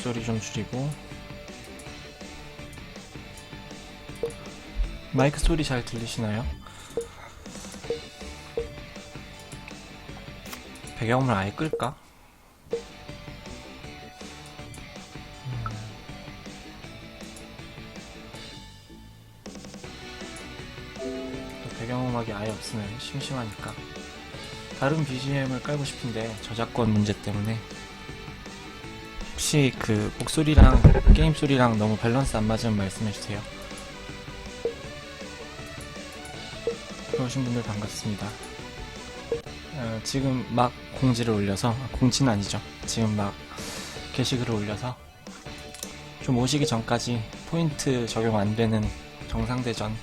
목소리 좀 줄이고. 마이크 소리 잘 들리시나요? 배경음을 아예 끌까? 배경음악이 아예 없으면 심심하니까. 다른 BGM을 깔고 싶은데 저작권 문제 때문에. 혹시 그 목소리랑 게임 소리랑 너무 밸런스 안 맞으면 말씀해주세요. 들어오신 분들 반갑습니다. 지금 막 공지를 올려서, 공지는 아니죠, 지금 막 게시글을 올려서 좀 오시기 전까지 포인트 적용 안 되는 정상대전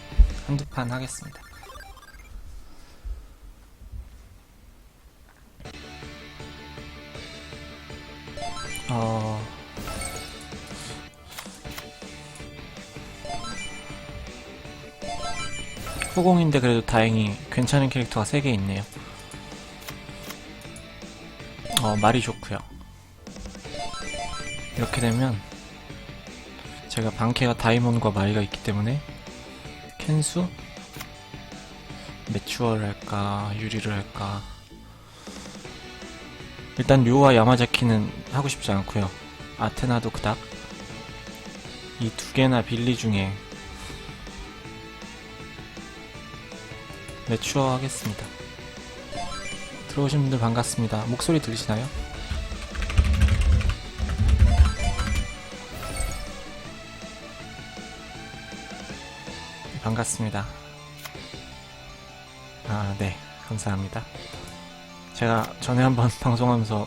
한두 판 하겠습니다. 후공인데 그래도 다행히 괜찮은 캐릭터가 3개 있네요. 말이 좋고요. 이렇게 되면 제가 방캐가 다이몬과 마리가 있기 때문에 켄수? 매추얼을 할까 유리를 할까. 일단 류와 야마자키는 하고 싶지 않고요. 아테나도 그닥. 이 두 개나 빌리 중에 매추어 하겠습니다. 들어오신 분들 반갑습니다. 목소리 들리시나요? 반갑습니다. 네, 감사합니다. 제가 전에 한번 방송하면서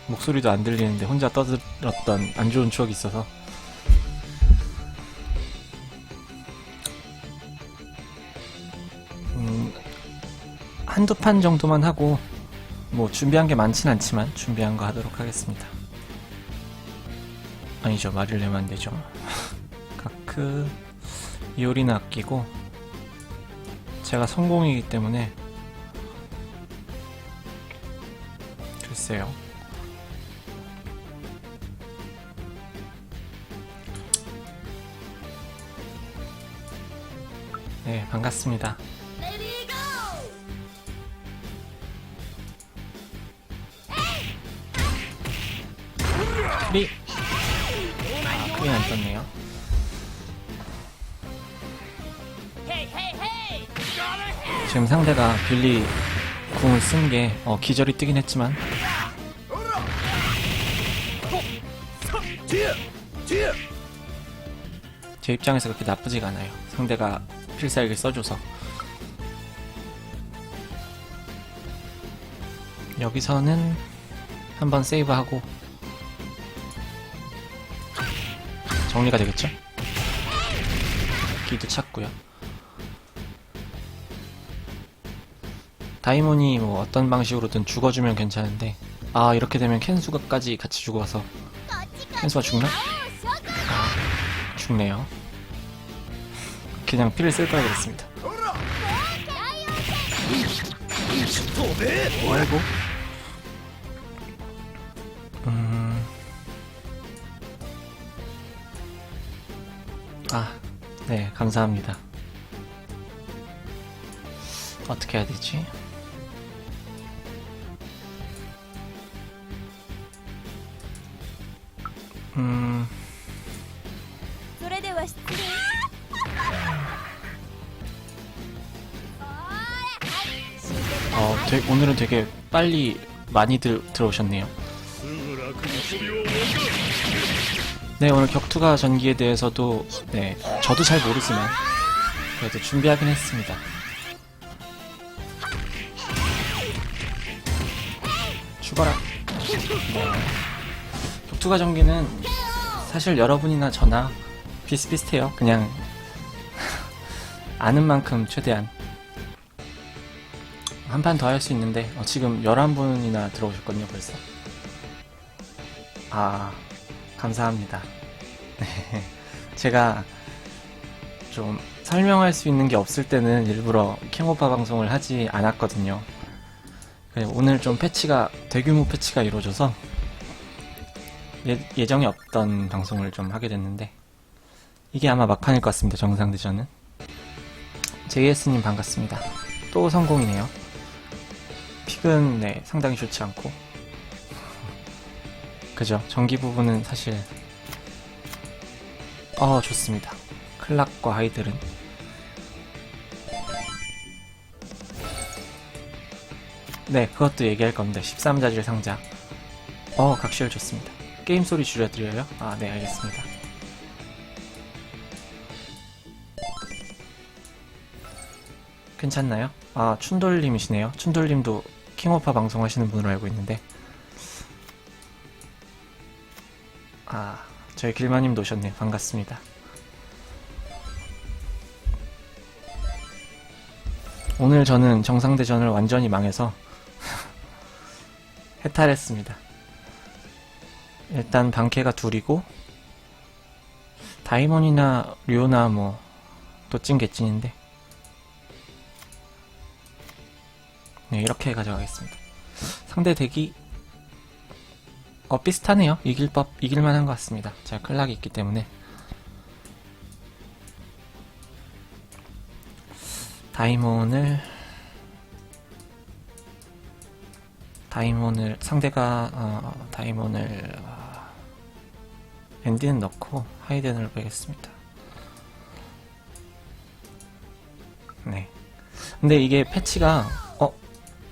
목소리도 안 들리는데 혼자 떠들었던 안 좋은 추억이 있어서 한두 판 정도만 하고, 뭐 준비한 게 많진 않지만 준비한 거 하도록 하겠습니다. 아니죠, 말을 내면 안 되죠. 가크 이오리는 아끼고, 제가 성공이기 때문에 글쎄요. 네, 반갑습니다. 크리! 크리 안 떴네요. 지금 상대가 빌리 궁을 쓴 게 기절이 뜨긴 했지만 제 입장에서 그렇게 나쁘지가 않아요. 상대가 필살기를 써줘서. 여기서는 한번 세이브하고 정리가 되겠죠? 기도 찾고요. 다이몬이 뭐 어떤 방식으로든 죽어주면 괜찮은데, 이렇게 되면 켄수가까지 같이 죽어서 켄수가 죽나? 죽네요. 그냥 피를 쓸 걸 그랬습니다. 아이고. 네, 감사합니다. 어떻게 해야 되지? 오늘은 되게 빨리 많이 들어오셨네요. 네, 오늘 격투가 전기에 대해서도, 네, 저도 잘 모르지만 그래도 준비하긴 했습니다. 죽어라. 네. 격투가 전기는 사실 여러분이나 저나 비슷비슷해요. 그냥 아는 만큼 최대한 한 판 더 할 수 있는데, 지금 11분이나 들어오셨거든요, 벌써. 감사합니다. 제가 좀 설명할 수 있는 게 없을 때는 일부러 킹오파 방송을 하지 않았거든요. 오늘 좀 대규모 패치가 이루어져서 예정이 없던 방송을 좀 하게 됐는데 이게 아마 막판일 것 같습니다. 정상대전은. JS님 반갑습니다. 또 성공이네요. 픽은 네, 상당히 좋지 않고 그죠? 전기 부분은 사실 좋습니다. 클락과 하이들은 네, 그것도 얘기할 겁니다. 13자질 상자. 각시열 좋습니다. 게임 소리 줄여드려요? 아, 네, 알겠습니다. 괜찮나요? 아, 춘돌님이시네요. 춘돌님도 킹오파 방송하시는 분으로 알고 있는데. 아, 저희 길마님도 오셨네요. 반갑습니다. 오늘 저는 정상대전을 완전히 망해서 해탈했습니다. 일단 방캐가 둘이고 다이몬이나 류나 뭐 도찐 개찐인데 네, 이렇게 가져가겠습니다. 상대 덱이 비슷하네요. 이길만한 것 같습니다. 제가 클락이 있기 때문에. 상대가 다이몬을 엔디는 넣고 하이덴을 빼겠습니다. 네. 근데 이게 패치가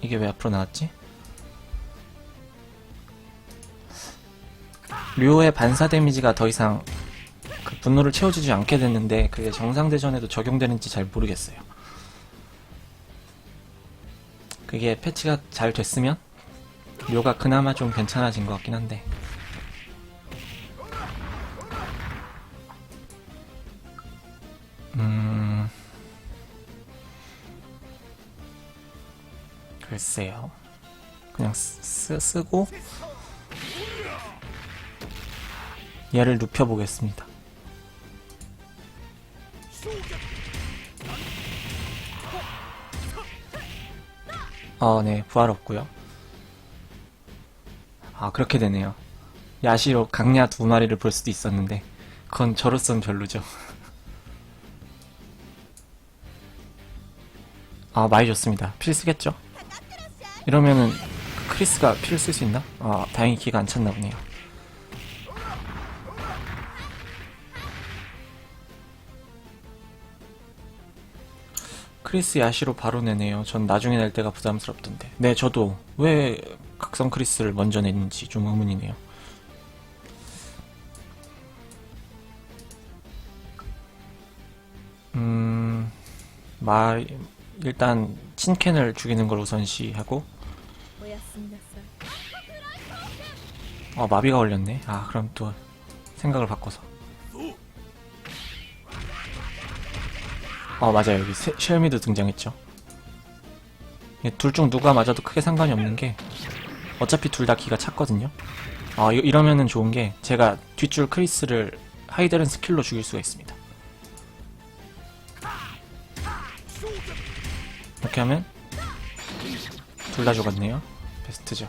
이게 왜 앞으로 나왔지? 류의 반사 데미지가 더 이상 그 분노를 채워주지 않게 됐는데 그게 정상대전에도 적용되는지 잘 모르겠어요. 그게 패치가 잘 됐으면 류가 그나마 좀 괜찮아진 것 같긴 한데 글쎄요. 그냥 쓰고 얘를 눕혀보겠습니다. 네, 부활 없고요. 그렇게 되네요. 야시로 강야 2마리를 볼 수도 있었는데 그건 저로선 별로죠. 많이 좋습니다. 필 쓰겠죠? 이러면은 크리스가 필을 쓸 수 있나? 다행히 기가 안 찼나 보네요. 크리스 야시로 바로 내네요. 전 나중에 낼 때가 부담스럽던데. 네, 저도 왜 각성 크리스를 먼저 냈는지 좀 의문이네요. 일단 친캔을 죽이는 걸 우선시하고 마비가 걸렸네. 그럼 또 생각을 바꿔서 맞아요. 여기 쉘미도 등장했죠. 둘 중 누가 맞아도 크게 상관이 없는 게 어차피 둘 다 기가 찼거든요. 이러면은 좋은 게 제가 뒷줄 크리스를 하이델은 스킬로 죽일 수가 있습니다. 이렇게 하면 둘 다 죽었네요. 베스트죠.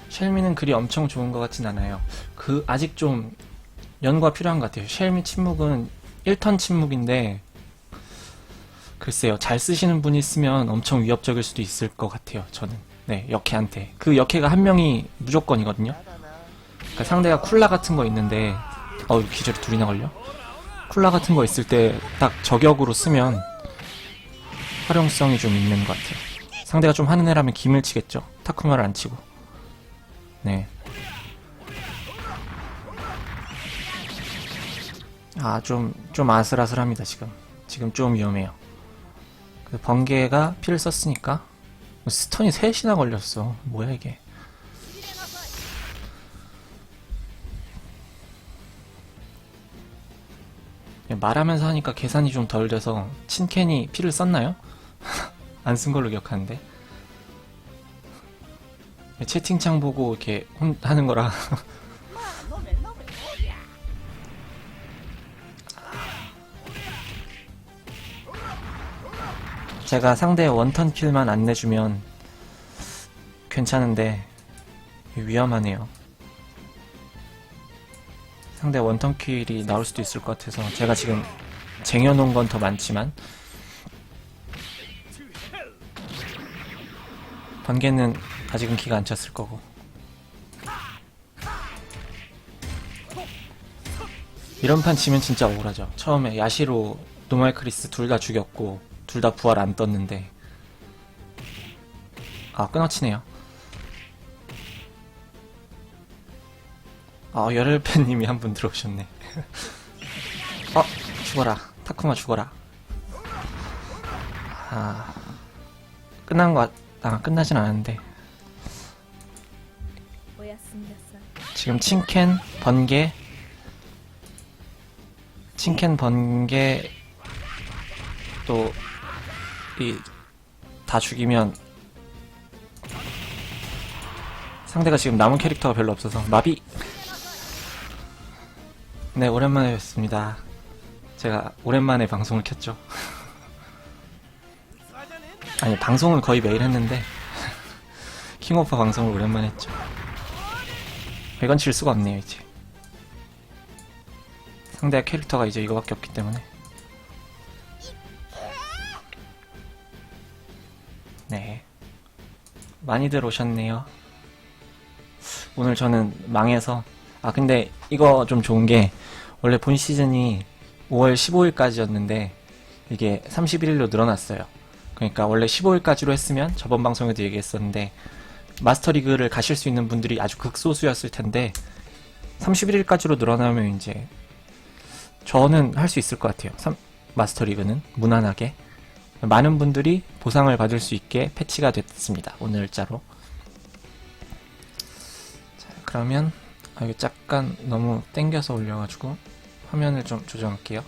쉘미는 그리 엄청 좋은 것 같진 않아요. 아직 좀 연구가 필요한 것 같아요. 쉘미 침묵은 1턴 침묵인데 글쎄요. 잘 쓰시는 분이 쓰면 엄청 위협적일 수도 있을 것 같아요. 저는. 네, 역해한테. 그 역해가 한 명이 무조건이거든요. 그러니까 상대가 쿨라 같은 거 있는데 기절이 둘이나 걸려? 쿨라 같은 거 있을 때 딱 저격으로 쓰면 활용성이 좀 있는 것 같아요. 상대가 좀 하는 애라면 김을 치겠죠. 타쿠마를 안 치고. 네. 좀 아슬아슬합니다, 지금. 지금 좀 위험해요. 번개가 피를 썼으니까. 스턴이 3이나 걸렸어. 뭐야, 이게. 말하면서 하니까 계산이 좀 덜 돼서 친캔이 피를 썼나요? 안 쓴 걸로 기억하는데. 채팅창 보고 이렇게 하는 거라. 제가 상대 원턴 킬만 안 내주면 괜찮은데 위험하네요. 상대 원턴 킬이 나올 수도 있을 것 같아서 제가 지금 쟁여놓은 건 더 많지만 번개는 아직은 기가 안 찼을 거고. 이런 판 치면 진짜 억울하죠. 처음에 야시로 노말 크리스 둘 다 죽였고 둘 다 부활 안 떴는데 끊어치네요. 열혈팬님이 한 분 들어오셨네. 죽어라. 타쿠마 죽어라. 끝난 거 끝나진 않았는데 지금 칭켄, 번개 또 다 죽이면 상대가 지금 남은 캐릭터가 별로 없어서 마비. 네, 오랜만에 뵙습니다. 제가 오랜만에 방송을 켰죠. 아니, 방송은 거의 매일 했는데 킹오파 방송을 오랜만에 했죠. 100원 칠 수가 없네요. 이제 상대 캐릭터가 이제 이거밖에 없기 때문에. 네, 많이들 오셨네요. 오늘 저는 망해서 근데 이거 좀 좋은 게 원래 본 시즌이 5월 15일까지였는데 이게 31일로 늘어났어요. 그러니까 원래 15일까지로 했으면 저번 방송에도 얘기했었는데 마스터리그를 가실 수 있는 분들이 아주 극소수였을 텐데 31일까지로 늘어나면 이제 저는 할 수 있을 것 같아요. 마스터리그는 무난하게 많은 분들이 보상을 받을 수 있게 패치가 됐습니다. 오늘자로. 자, 그러면 이거 잠깐 너무 땡겨서 올려가지고 화면을 좀 조정할게요.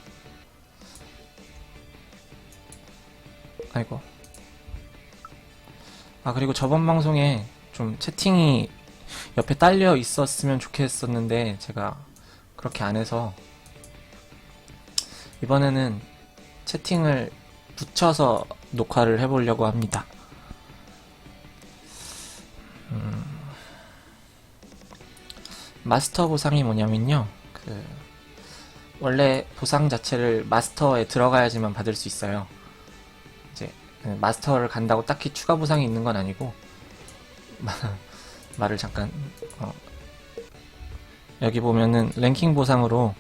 아이고. 그리고 저번 방송에 좀 채팅이 옆에 딸려 있었으면 좋겠었는데 제가 그렇게 안 해서 이번에는 채팅을 붙여서 녹화를 해보려고 합니다. 마스터 보상이 뭐냐면요, 원래 보상 자체를 마스터에 들어가야지만 받을 수 있어요. 이제 마스터를 간다고 딱히 추가 보상이 있는 건 아니고 말을 잠깐 여기 보면은 랭킹 보상으로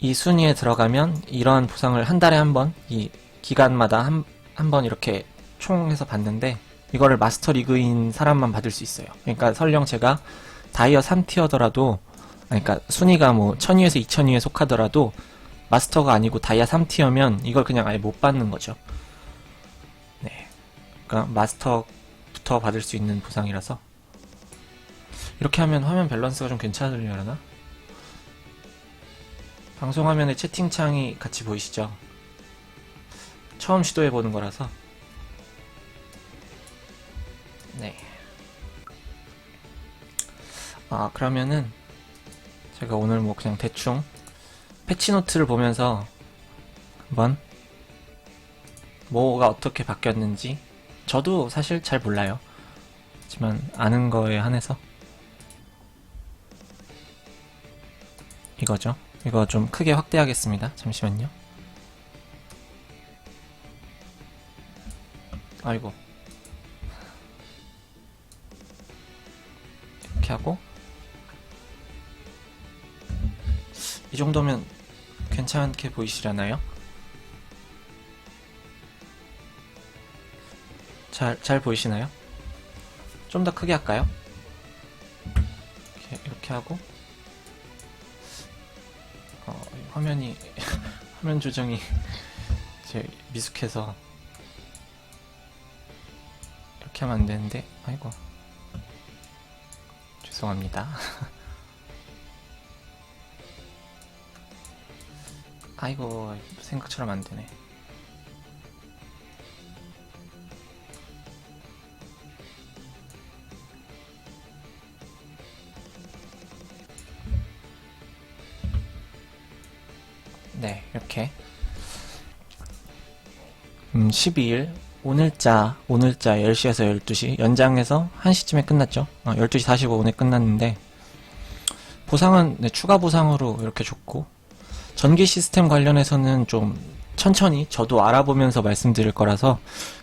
이 순위에 들어가면 이러한 보상을 한 달에 한 번, 이 기간마다 한 번 이렇게 총 해서 받는데 이거를 마스터 리그인 사람만 받을 수 있어요. 그러니까 설령 제가 다이어 3티어더라도 그러니까 순위가 뭐 1000위에서 2000위에 속하더라도 마스터가 아니고 다이아 3티어면 이걸 그냥 아예 못 받는 거죠. 네, 그러니까 마스터부터 받을 수 있는 보상이라서 이렇게 하면 화면 밸런스가 좀 괜찮으려나? 방송화면에 채팅창이 같이 보이시죠? 처음 시도해보는 거라서. 네. 그러면은 제가 오늘 뭐 그냥 대충 패치노트를 보면서 한번 뭐가 어떻게 바뀌었는지 저도 사실 잘 몰라요. 하지만 아는 거에 한해서 이거죠. 이거 좀 크게 확대하겠습니다. 잠시만요. 아이고. 이렇게 하고 이 정도면 괜찮게 보이시려나요? 잘 보이시나요? 좀 더 크게 할까요? 이렇게 하고 화면이 화면 조정이 제 미숙해서 이렇게 하면 안 되는데, 아이고 죄송합니다. 아이고 생각처럼 안 되네. 네, 이렇게 12일 오늘자 10시에서 12시 연장해서 1시쯤에 끝났죠. 12시 45분에 끝났는데 보상은 네, 추가 보상으로 이렇게 줬고, 전기 시스템 관련해서는 좀 천천히 저도 알아보면서 말씀드릴 거라서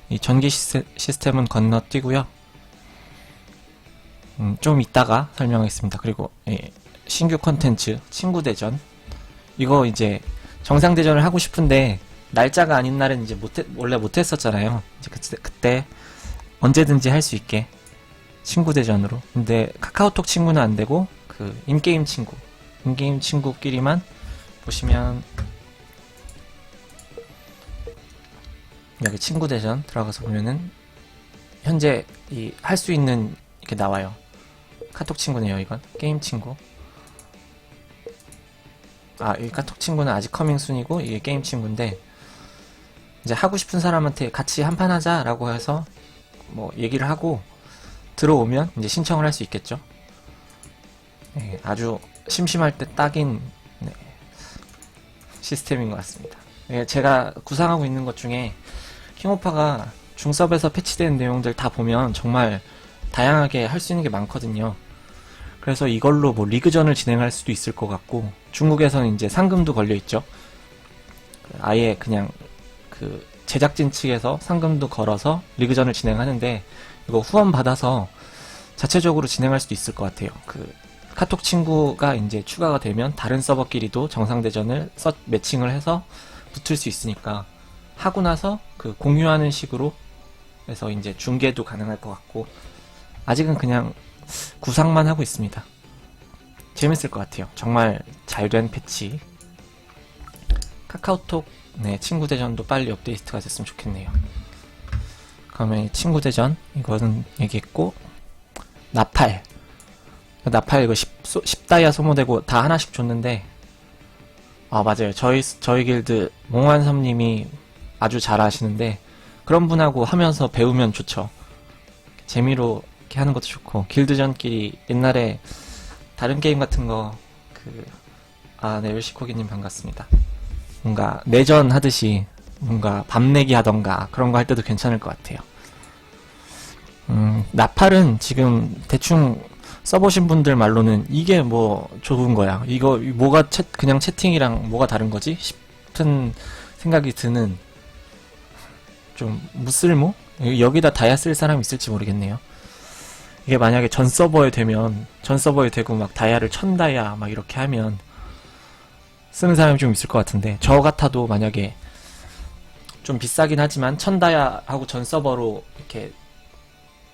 이 전기 시스템은 건너뛰고요. 좀 이따가 설명하겠습니다. 그리고 신규 콘텐츠 친구대전, 이거 이제 정상대전을 하고 싶은데 날짜가 아닌 날은 이제 원래 못했었잖아요. 이제 그때 언제든지 할 수 있게 친구대전으로. 근데 카카오톡 친구는 안 되고 그 인게임 친구끼리만 보시면 여기 친구대전 들어가서 보면은 현재 이 할 수 있는 이렇게 나와요. 카톡 친구네요. 이건 게임 친구. 이 카톡 친구는 아직 커밍 순이고 이게 게임 친구인데, 이제 하고 싶은 사람한테 같이 한판 하자 라고 해서 뭐 얘기를 하고 들어오면 이제 신청을 할 수 있겠죠. 네, 아주 심심할 때 딱인 시스템인 것 같습니다. 제가 구상하고 있는 것 중에 킹오파가 중섭에서 패치된 내용들 다 보면 정말 다양하게 할 수 있는 게 많거든요. 그래서 이걸로 뭐 리그전을 진행할 수도 있을 것 같고, 중국에서는 이제 상금도 걸려있죠. 아예 그냥 그 제작진 측에서 상금도 걸어서 리그전을 진행하는데, 이거 후원 받아서 자체적으로 진행할 수도 있을 것 같아요. 그 카톡 친구가 이제 추가가 되면 다른 서버끼리도 정상대전을 매칭을 해서 붙을 수 있으니까, 하고 나서 그 공유하는 식으로 해서 이제 중계도 가능할 것 같고, 아직은 그냥 구상만 하고 있습니다. 재밌을 것 같아요. 정말 잘된 패치. 카카오톡 친구대전도 빨리 업데이트가 됐으면 좋겠네요. 그러면 친구대전 이거는 얘기했고, 나팔 이거 10다이아 소모되고 다 하나씩 줬는데, 맞아요. 저희 길드 몽환섬님이 아주 잘 하시는데, 그런 분하고 하면서 배우면 좋죠. 재미로 이렇게 하는 것도 좋고, 길드전끼리 옛날에 다른 게임 같은 거 네, 열시코기님 반갑습니다. 뭔가 내전 하듯이 뭔가 밤내기 하던가 그런 거 할 때도 괜찮을 것 같아요. 나팔은 지금 대충 써보신 분들 말로는 이게 뭐 좋은 거야, 이거 뭐가 그냥 채팅이랑 뭐가 다른 거지 싶은 생각이 드는, 좀 무쓸모? 여기다 다이아 쓸 사람 있을지 모르겠네요. 이게 만약에 전 서버에 되고 막 다이아를 1000다이아 막 이렇게 하면 쓰는 사람이 좀 있을 것 같은데, 저 같아도 만약에 좀 비싸긴 하지만 1000다이아 하고 전 서버로 이렇게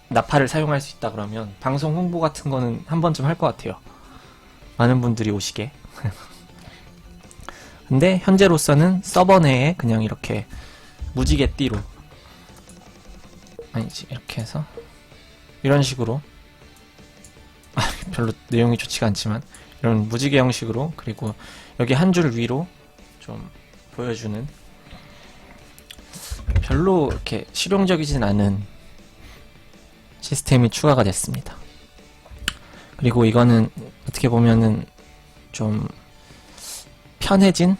나팔을 사용할 수 있다 그러면 방송 홍보 같은 거는 한 번쯤 할 것 같아요. 많은 분들이 오시게. 근데 현재로서는 서버 내에 그냥 이렇게 무지개띠로, 아니지, 이렇게 해서 이런 식으로, 별로 내용이 좋지가 않지만 이런 무지개 형식으로, 그리고 여기 한 줄 위로 좀 보여주는, 별로 이렇게 실용적이진 않은 시스템이 추가가 됐습니다. 그리고 이거는 어떻게 보면은 좀 편해진,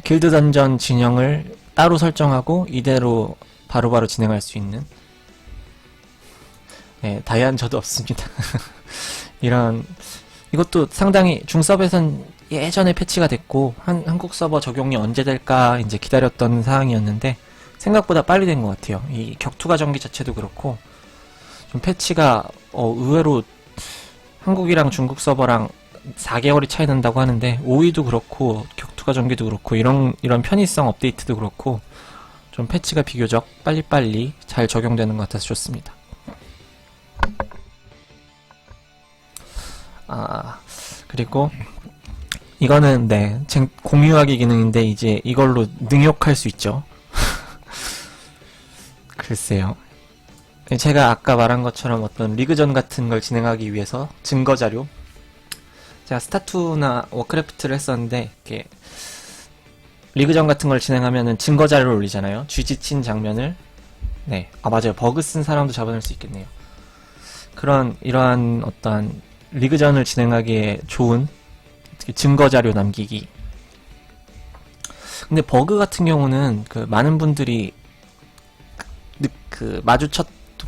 길드 던전 진영을 따로 설정하고 이대로 바로바로 진행할 수 있는, 다이아는 저도 없습니다. 이것도 상당히 중섭에선 예전에 패치가 됐고, 한국 서버 적용이 언제 될까 이제 기다렸던 사항이었는데 생각보다 빨리 된 것 같아요. 이 격투가 전기 자체도 그렇고 좀 패치가 의외로 한국이랑 중국 서버랑 4개월이 차이 난다고 하는데, 오이도 그렇고 격투가 전기도 그렇고 이런 편의성 업데이트도 그렇고 좀 패치가 비교적 빨리빨리 잘 적용되는 것 같아서 좋습니다. 그리고 이거는 공유하기 기능인데 이제 이걸로 능욕할 수 있죠. 글쎄요. 제가 아까 말한 것처럼 어떤 리그전 같은 걸 진행하기 위해서 증거자료, 제가 스타2나 워크래프트를 했었는데 이렇게 리그전 같은 걸 진행하면은 증거자료를 올리잖아요. 쥐지친 장면을. 맞아요. 버그 쓴 사람도 잡아낼 수 있겠네요. 이러한 어떠한 리그전을 진행하기에 좋은 증거자료 남기기. 근데 버그 같은 경우는 많은 분들이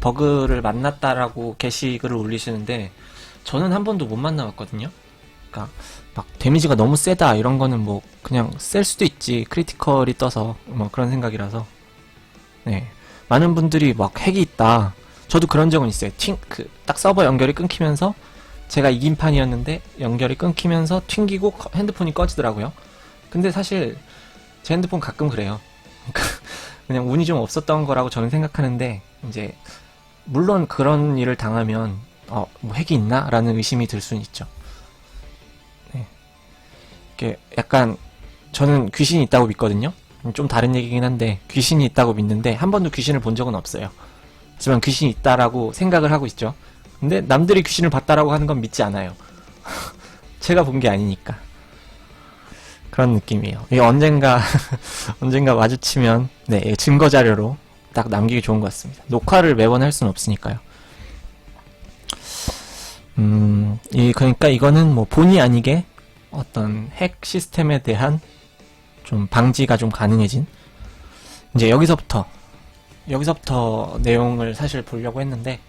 버그를 만났다라고 게시글을 올리시는데, 저는 한 번도 못 만나봤거든요. 그러니까 막 데미지가 너무 세다 이런 거는 뭐 그냥 셀 수도 있지. 크리티컬이 떠서 뭐 그런 생각이라서. 네. 많은 분들이 막 핵이 있다. 저도 그런 적은 있어요. 딱 서버 연결이 끊기면서 제가 이긴 판이었는데 연결이 끊기면서 튕기고 핸드폰이 꺼지더라고요. 근데 사실 제 핸드폰 가끔 그래요. 그냥 운이 좀 없었던 거라고 저는 생각하는데, 이제 물론 그런 일을 당하면 뭐 핵이 있나? 라는 의심이 들 수는 있죠. 네. 이게 약간 저는 귀신이 있다고 믿거든요. 좀 다른 얘기긴 한데 귀신이 있다고 믿는데 한 번도 귀신을 본 적은 없어요. 하지만 귀신이 있다라고 생각을 하고 있죠. 근데 남들이 귀신을 봤다라고 하는 건 믿지 않아요. 제가 본 게 아니니까. 그런 느낌이에요. 이게 언젠가 마주치면 네, 증거 자료로 딱 남기기 좋은 것 같습니다. 녹화를 매번 할 수는 없으니까요. 그러니까 이거는 뭐 본의 아니게 어떤 핵 시스템에 대한 좀 방지가 좀 가능해진, 이제 여기서부터 내용을 사실 보려고 했는데,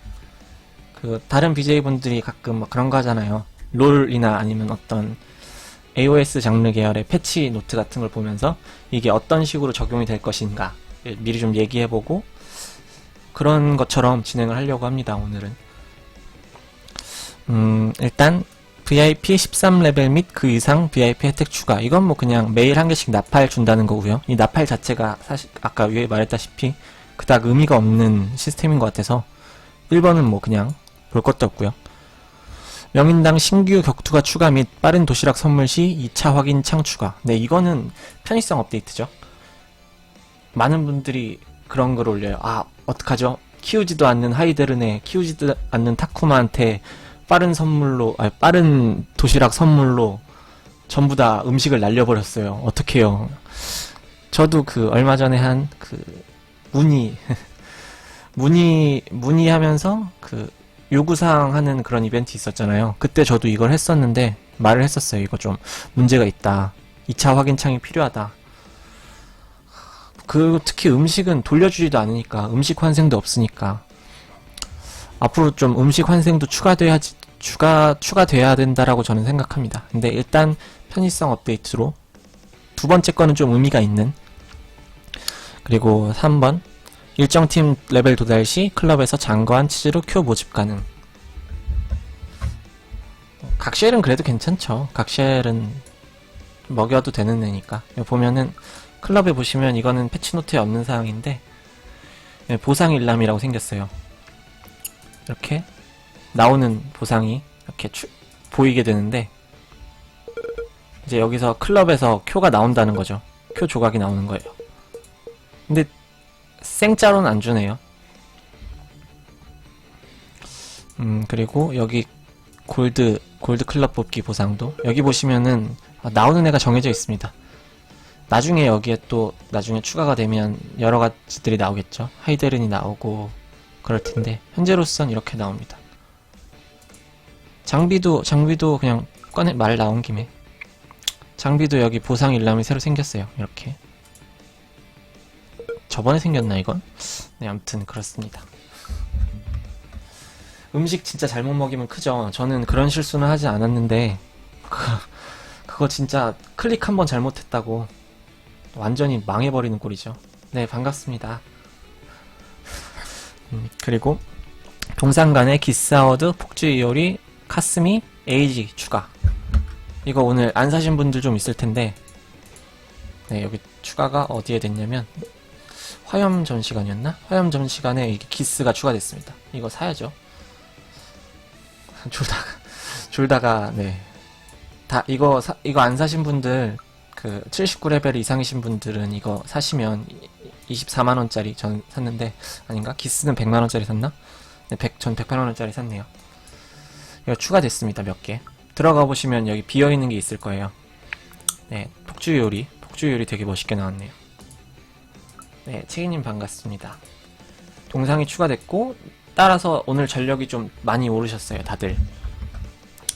그 다른 BJ분들이 가끔 막 그런 거 하잖아요. 롤이나 아니면 어떤 AOS 장르 계열의 패치 노트 같은 걸 보면서 이게 어떤 식으로 적용이 될 것인가 미리 좀 얘기해보고 그런 것처럼 진행을 하려고 합니다. 오늘은 일단 VIP 13레벨 및 그 이상 VIP 혜택 추가. 이건 뭐 그냥 매일 한 개씩 나팔 준다는 거고요. 이 나팔 자체가 사실 아까 위에 말했다시피 그닥 의미가 없는 시스템인 것 같아서 1번은 뭐 그냥 볼 것도 없고요. 명인당 신규 격투가 추가 및 빠른 도시락 선물 시 2차 확인 창 추가. 네, 이거는 편의성 업데이트죠. 많은 분들이 그런 걸 올려요. 어떡하죠? 키우지도 않는 하이데른에 키우지도 않는 타쿠마한테 빠른 도시락 선물로 전부 다 음식을 날려버렸어요. 어떡해요. 저도 얼마 전에 문의하면서 요구사항 하는 그런 이벤트 있었잖아요. 그때 저도 이걸 했었는데 말을 했었어요. 이거 좀 문제가 있다. 2차 확인창이 필요하다. 특히 음식은 돌려주지도 않으니까, 음식 환생도 없으니까 앞으로 좀 음식 환생도 추가돼야 된다라고 저는 생각합니다. 근데 일단 편의성 업데이트로 두 번째 거는 좀 의미가 있는, 그리고 3번 일정 팀 레벨 도달 시 클럽에서 장거한 치즈로 큐 모집 가능. 각쉘은 그래도 괜찮죠. 각쉘은 먹여도 되는 애니까. 여기 보면은 클럽에 보시면 이거는 패치노트에 없는 사항인데 보상 일람이라고 생겼어요. 이렇게 나오는 보상이 이렇게 보이게 되는데, 이제 여기서 클럽에서 큐가 나온다는 거죠. 큐 조각이 나오는 거예요. 근데 생짜로는 안 주네요. 그리고 여기 골드 클럽 뽑기 보상도 여기 보시면은 나오는 애가 정해져 있습니다. 나중에 여기에 또 나중에 추가가 되면 여러 가지들이 나오겠죠. 하이데른이 나오고 그럴 텐데 현재로선 이렇게 나옵니다. 장비도 그냥 말 나온 김에 장비도 여기 보상 일람이 새로 생겼어요. 이렇게. 저번에 생겼나 이건? 네, 아무튼 그렇습니다. 음식 진짜 잘못 먹이면 크죠. 저는 그런 실수는 하지 않았는데 그거 진짜 클릭 한번 잘못했다고 완전히 망해버리는 꼴이죠. 네, 반갑습니다. 그리고 동상 간의 기사워드, 폭주 이오리, 카스미, 에이지 추가. 이거 오늘 안 사신 분들 좀 있을 텐데, 네, 여기 추가가 어디에 됐냐면 화염 전시관이었나? 화염 전시관에 이게 기스가 추가됐습니다. 이거 사야죠. 졸다가 네. 이거 안 사신 분들, 79레벨 이상이신 분들은 이거 사시면 24만원짜리 전 샀는데, 아닌가? 기스는 100만원짜리 샀나? 네, 전 108만원짜리 샀네요. 이거 추가됐습니다. 몇 개. 들어가 보시면 여기 비어있는 게 있을 거예요. 네, 폭주요리 되게 멋있게 나왔네요. 네, 채기님 반갑습니다. 동상이 추가됐고, 따라서 오늘 전력이 좀 많이 오르셨어요, 다들.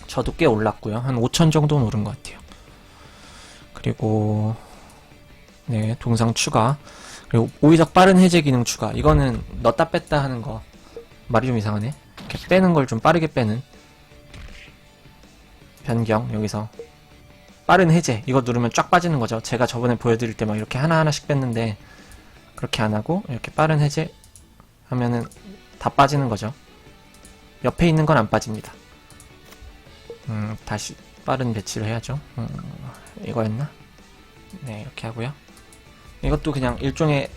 저도 꽤 올랐고요. 한 5천 정도는 오른 것 같아요. 그리고 네, 동상 추가. 그리고 오이적 빠른 해제 기능 추가. 이거는 넣었다 뺐다 하는 거. 말이 좀 이상하네. 이렇게 빼는 걸 좀 빠르게 빼는. 변경, 여기서 빠른 해제 이거 누르면 쫙 빠지는 거죠. 제가 저번에 보여드릴 때 막 이렇게 하나하나씩 뺐는데 그렇게 안 하고 이렇게 빠른 해제 하면은 다 빠지는 거죠. 옆에 있는 건 안 빠집니다. 다시 빠른 배치를 해야죠. 이거였나? 네, 이렇게 하고요. 이것도 그냥 일종의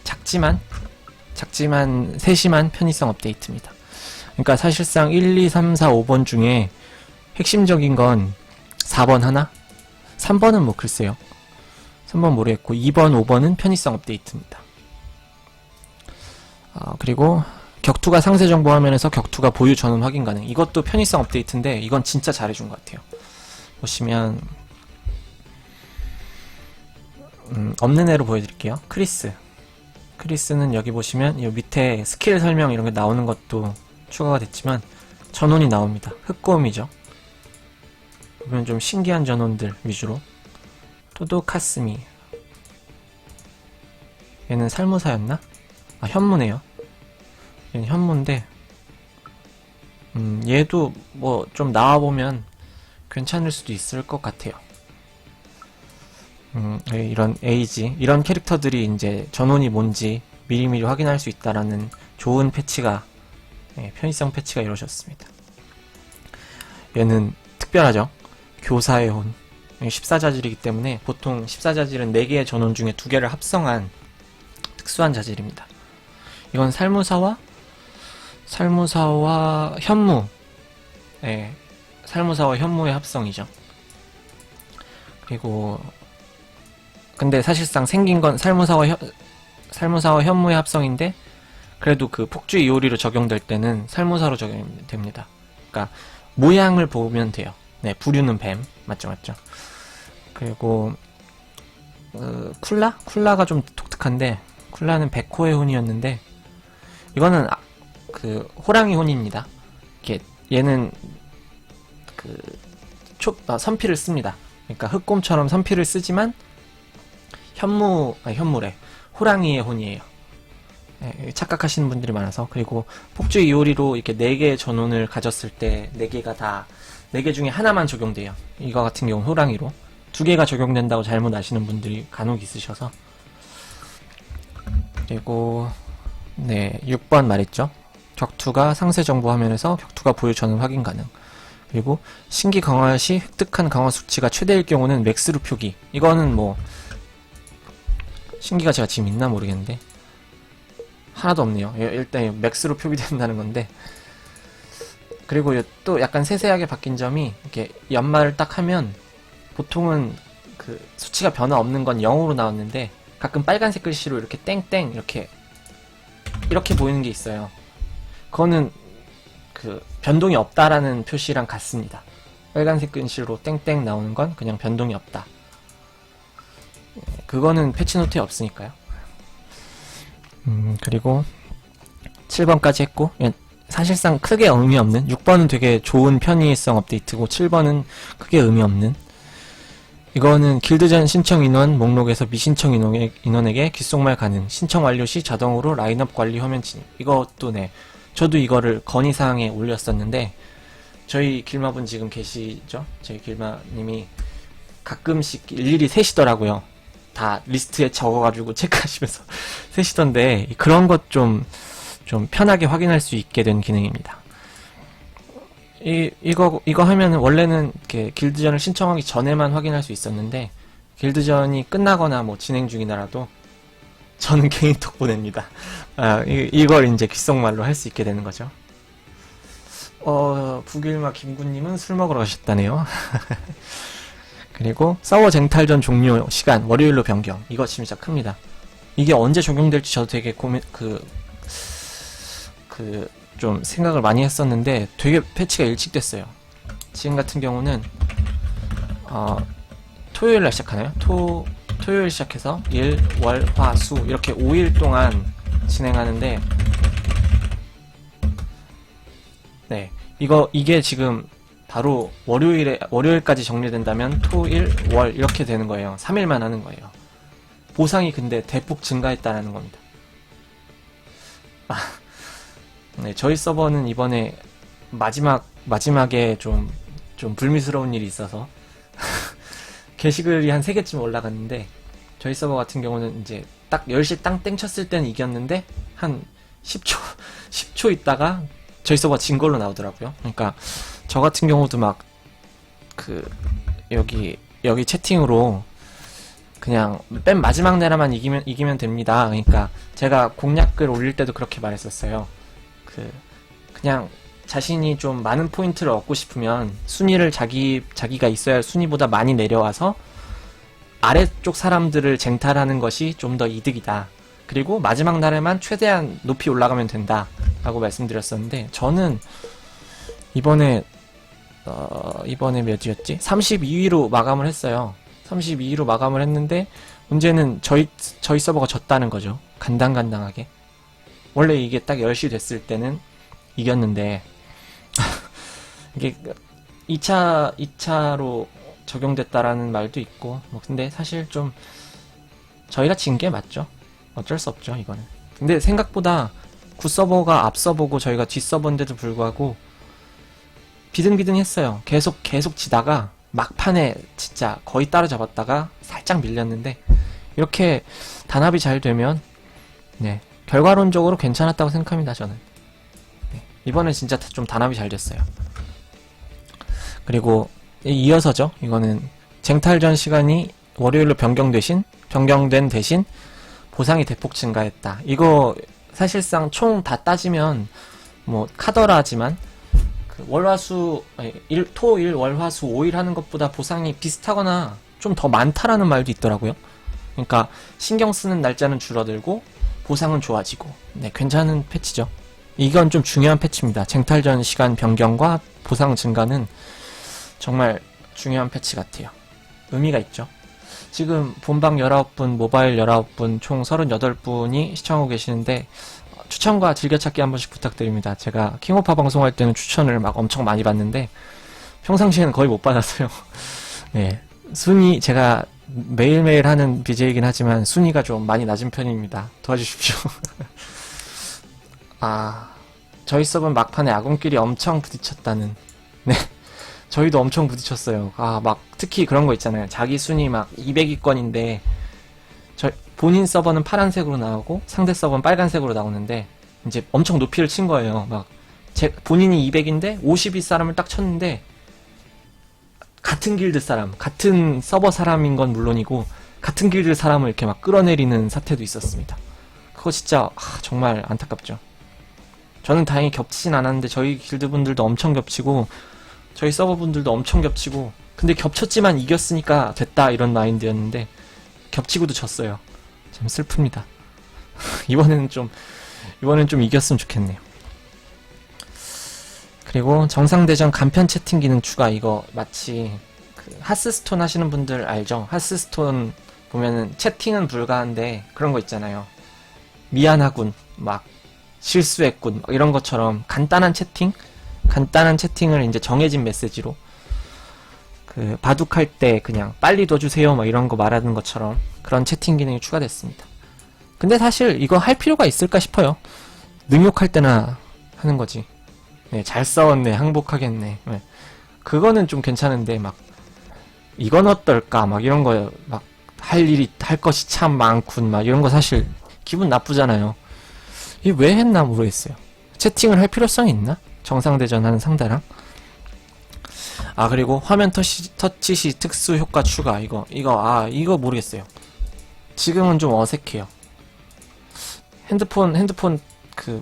작지만 세심한 편의성 업데이트입니다. 그러니까 사실상 1, 2, 3, 4, 5번 중에 핵심적인 건 4번 하나? 3번은 뭐 글쎄요. 3번 모르겠고 2번, 5번은 편의성 업데이트입니다. 그리고 격투가 상세 정보 화면에서 격투가 보유 전원 확인 가능. 이것도 편의성 업데이트인데 이건 진짜 잘해준 것 같아요. 보시면 없는 애로 보여드릴게요. 크리스는 여기 보시면 이 밑에 스킬 설명 이런 게 나오는 것도 추가가 됐지만 전원이 나옵니다. 흑곰이죠. 보면 좀 신기한 전원들 위주로. 토도카스미, 얘는 살무사였나? 현무네요. 얘는 현무인데 얘도 뭐 좀 나와보면 괜찮을 수도 있을 것 같아요. 이런 에이지, 이런 캐릭터들이 이제 전원이 뭔지 미리미리 확인할 수 있다라는 좋은 패치가, 편의성 패치가 이루어졌습니다. 얘는 특별하죠. 교사의 혼. 14자질이기 때문에 보통 14자질은 4개의 전원 중에 2개를 합성한 특수한 자질입니다. 이건 살무사와 현무, 살무사와 현무의 합성이죠. 그리고 근데 사실상 생긴 건 살무사와 현무의 합성인데 그래도 그 폭주 이오리로 적용될 때는 살무사로 적용됩니다. 그러니까 모양을 보면 돼요. 네, 부류는 뱀. 맞죠. 그리고 쿨라가 좀 독특한데 쿨라는 백호의 혼이었는데 이거는 그 호랑이 혼입니다. 얘는 그 선피를 씁니다. 그러니까 흑곰처럼 선피를 쓰지만 현무래. 호랑이의 혼이에요. 착각하시는 분들이 많아서. 그리고 폭주 이오리로 이렇게 4개의 전원을 가졌을 때 4개 중에 하나만 적용돼요. 이거 같은 경우는 호랑이로. 2개가 적용된다고 잘못 아시는 분들이 간혹 있으셔서. 그리고 6번 말했죠. 격투가 상세 정보 화면에서 격투가 보유 전원 확인 가능. 그리고 신기 강화 시 획득한 강화 수치가 최대일 경우는 맥스로 표기. 이거는 뭐 신기가 제가 지금 있나 모르겠는데 하나도 없네요. 일단 맥스로 표기된다는 건데. 그리고 또 약간 세세하게 바뀐 점이 이렇게 연말을 딱 하면 보통은 그 수치가 변화 없는 건 0으로 나왔는데 가끔 빨간색 글씨로 이렇게 땡땡 이렇게 보이는 게 있어요. 그거는 그 변동이 없다라는 표시랑 같습니다. 빨간색 글씨로 땡땡 나오는 건 그냥 변동이 없다. 그거는 패치노트에 없으니까요. 그리고 7번까지 했고 사실상 크게 의미 없는 6번은 되게 좋은 편의성 업데이트고 7번은 크게 의미 없는 이거는 길드전 신청 인원 목록에서 미신청 인원에게 귓속말 가능 신청 완료 시 자동으로 라인업 관리 화면 진입 이것도 저도 이거를 건의사항에 올렸었는데 저희 길마분 지금 계시죠? 저희 길마님이 가끔씩 일일이 세시더라고요. 다 리스트에 적어가지고 체크하시면서 세시던데 그런 것 좀 편하게 확인할 수 있게 된 기능입니다. 이거 하면은 원래는 이렇게 길드전을 신청하기 전에만 확인할 수 있었는데 길드전이 끝나거나 뭐 진행 중이더라도 저는 개인톡 보냅니다. 이걸 이제 귓속말로 할 수 있게 되는 거죠. 북일마 김군님은 술 먹으러 가셨다네요. 그리고 서버 쟁탈전 종료 시간 월요일로 변경. 이거 진짜 큽니다. 이게 언제 적용될지 저도 되게 좀 생각을 많이 했었는데 되게 패치가 일찍됐어요. 지금 같은 경우는 토요일날 시작하나요? 토요일 시작해서 일, 월, 화, 수 이렇게 5일 동안 진행하는데 이게 지금 바로 월요일까지 정리된다면 토, 일, 월 이렇게 되는 거예요. 3일만 하는 거예요. 보상이 근데 대폭 증가했다라는 겁니다. 저희 서버는 이번에 마지막에 좀 좀 불미스러운 일이 있어서 게시글이 한 3개쯤 올라갔는데, 저희 서버 같은 경우는 이제 딱 10시 땅 땡쳤을 때는 이겼는데 한 10초 있다가 저희 서버가 진 걸로 나오더라고요. 그러니까 저 같은 경우도 막 여기 채팅으로 그냥 맨 마지막 내라만 이기면 됩니다. 그러니까 제가 공략글 올릴 때도 그렇게 말했었어요. 그냥 자신이 좀 많은 포인트를 얻고 싶으면 순위를 자기가 있어야 할 순위보다 많이 내려와서 아래쪽 사람들을 쟁탈하는 것이 좀 더 이득이다. 그리고 마지막 날에만 최대한 높이 올라가면 된다. 라고 말씀드렸었는데, 저는 이번에 몇이었지? 32위로 마감을 했어요. 32위로 마감을 했는데, 문제는 저희 서버가 졌다는 거죠. 간당간당하게. 원래 이게 딱 10시 됐을 때는 이겼는데, 이게 2차로 적용됐다라는 말도 있고, 근데 사실 좀 저희가 진 게 맞죠. 어쩔 수 없죠, 이거는. 근데 생각보다 굿서버가 앞서보고 저희가 뒷서버인데도 불구하고 비등비등했어요. 계속 지다가 막판에 진짜 거의 따라잡았다가 살짝 밀렸는데, 이렇게 단합이 잘 되면 네, 결과론적으로 괜찮았다고 생각합니다, 저는. 네, 이번엔 진짜 좀 단합이 잘 됐어요. 그리고 이어서죠. 이거는 쟁탈전 시간이 월요일로 변경된 대신 보상이 대폭 증가했다. 이거 사실상 총 다 따지면 뭐 카더라지만 토일 월화수 5일 하는 것보다 보상이 비슷하거나 좀 더 많다라는 말도 있더라고요. 그러니까 신경 쓰는 날짜는 줄어들고 보상은 좋아지고, 네, 괜찮은 패치죠. 이건 좀 중요한 패치입니다. 쟁탈전 시간 변경과 보상 증가는 정말 중요한 패치 같아요. 의미가 있죠. 지금 본방 19분, 모바일 19분, 총 38분이 시청하고 계시는데, 추천과 즐겨찾기 한 번씩 부탁드립니다. 제가 킹오파 방송할 때는 추천을 막 엄청 많이 받는데 평상시에는 거의 못 받았어요. 네, 순위 제가 매일매일 하는 BJ이긴 하지만 순위가 좀 많이 낮은 편입니다. 도와주십시오. 저희 서버는 막판에 아군끼리 엄청 부딪혔다는. 네, 저희도 엄청 부딪혔어요. 막 특히 그런 거 있잖아요. 자기 순위 막 200위권인데 본인 서버는 파란색으로 나오고 상대 서버는 빨간색으로 나오는데, 이제 엄청 높이를 친 거예요. 막 본인이 200인데 50위 사람을 딱 쳤는데, 같은 길드 사람, 같은 서버 사람인 건 물론이고 같은 길드 사람을 이렇게 막 끌어내리는 사태도 있었습니다. 그거 진짜 정말 안타깝죠. 저는 다행히 겹치진 않았는데 저희 길드 분들도 엄청 겹치고 저희 서버 분들도 엄청 겹치고, 근데 겹쳤지만 이겼으니까 됐다 이런 마인드였는데 겹치고도 졌어요. 참 슬픕니다. 이번엔 좀 이겼으면 좋겠네요. 그리고 정상대전 간편 채팅 기능 추가. 이거 마치 하스스톤 하시는 분들 알죠? 하스스톤 보면은 채팅은 불가한데 그런 거 있잖아요. 미안하군, 막 실수했군, 막 이런 것처럼 간단한 채팅을 이제 정해진 메시지로 바둑할 때 그냥 빨리 둬주세요 막 이런 거 말하는 것처럼 그런 채팅 기능이 추가됐습니다. 근데 사실 이거 할 필요가 있을까 싶어요. 능욕할 때나 하는 거지. 네, 잘 싸웠네, 항복하겠네. 네. 그거는 좀 괜찮은데 막 이건 어떨까 막 이런 거 막 할 것이 참 많군 막 이런 거 사실 기분 나쁘잖아요. 이게 왜 했나 모르겠어요. 채팅을 할 필요성이 있나? 정상대전 하는 상대랑. 그리고 화면 터치 시 특수 효과 추가. 이거 모르겠어요. 지금은 좀 어색해요. 핸드폰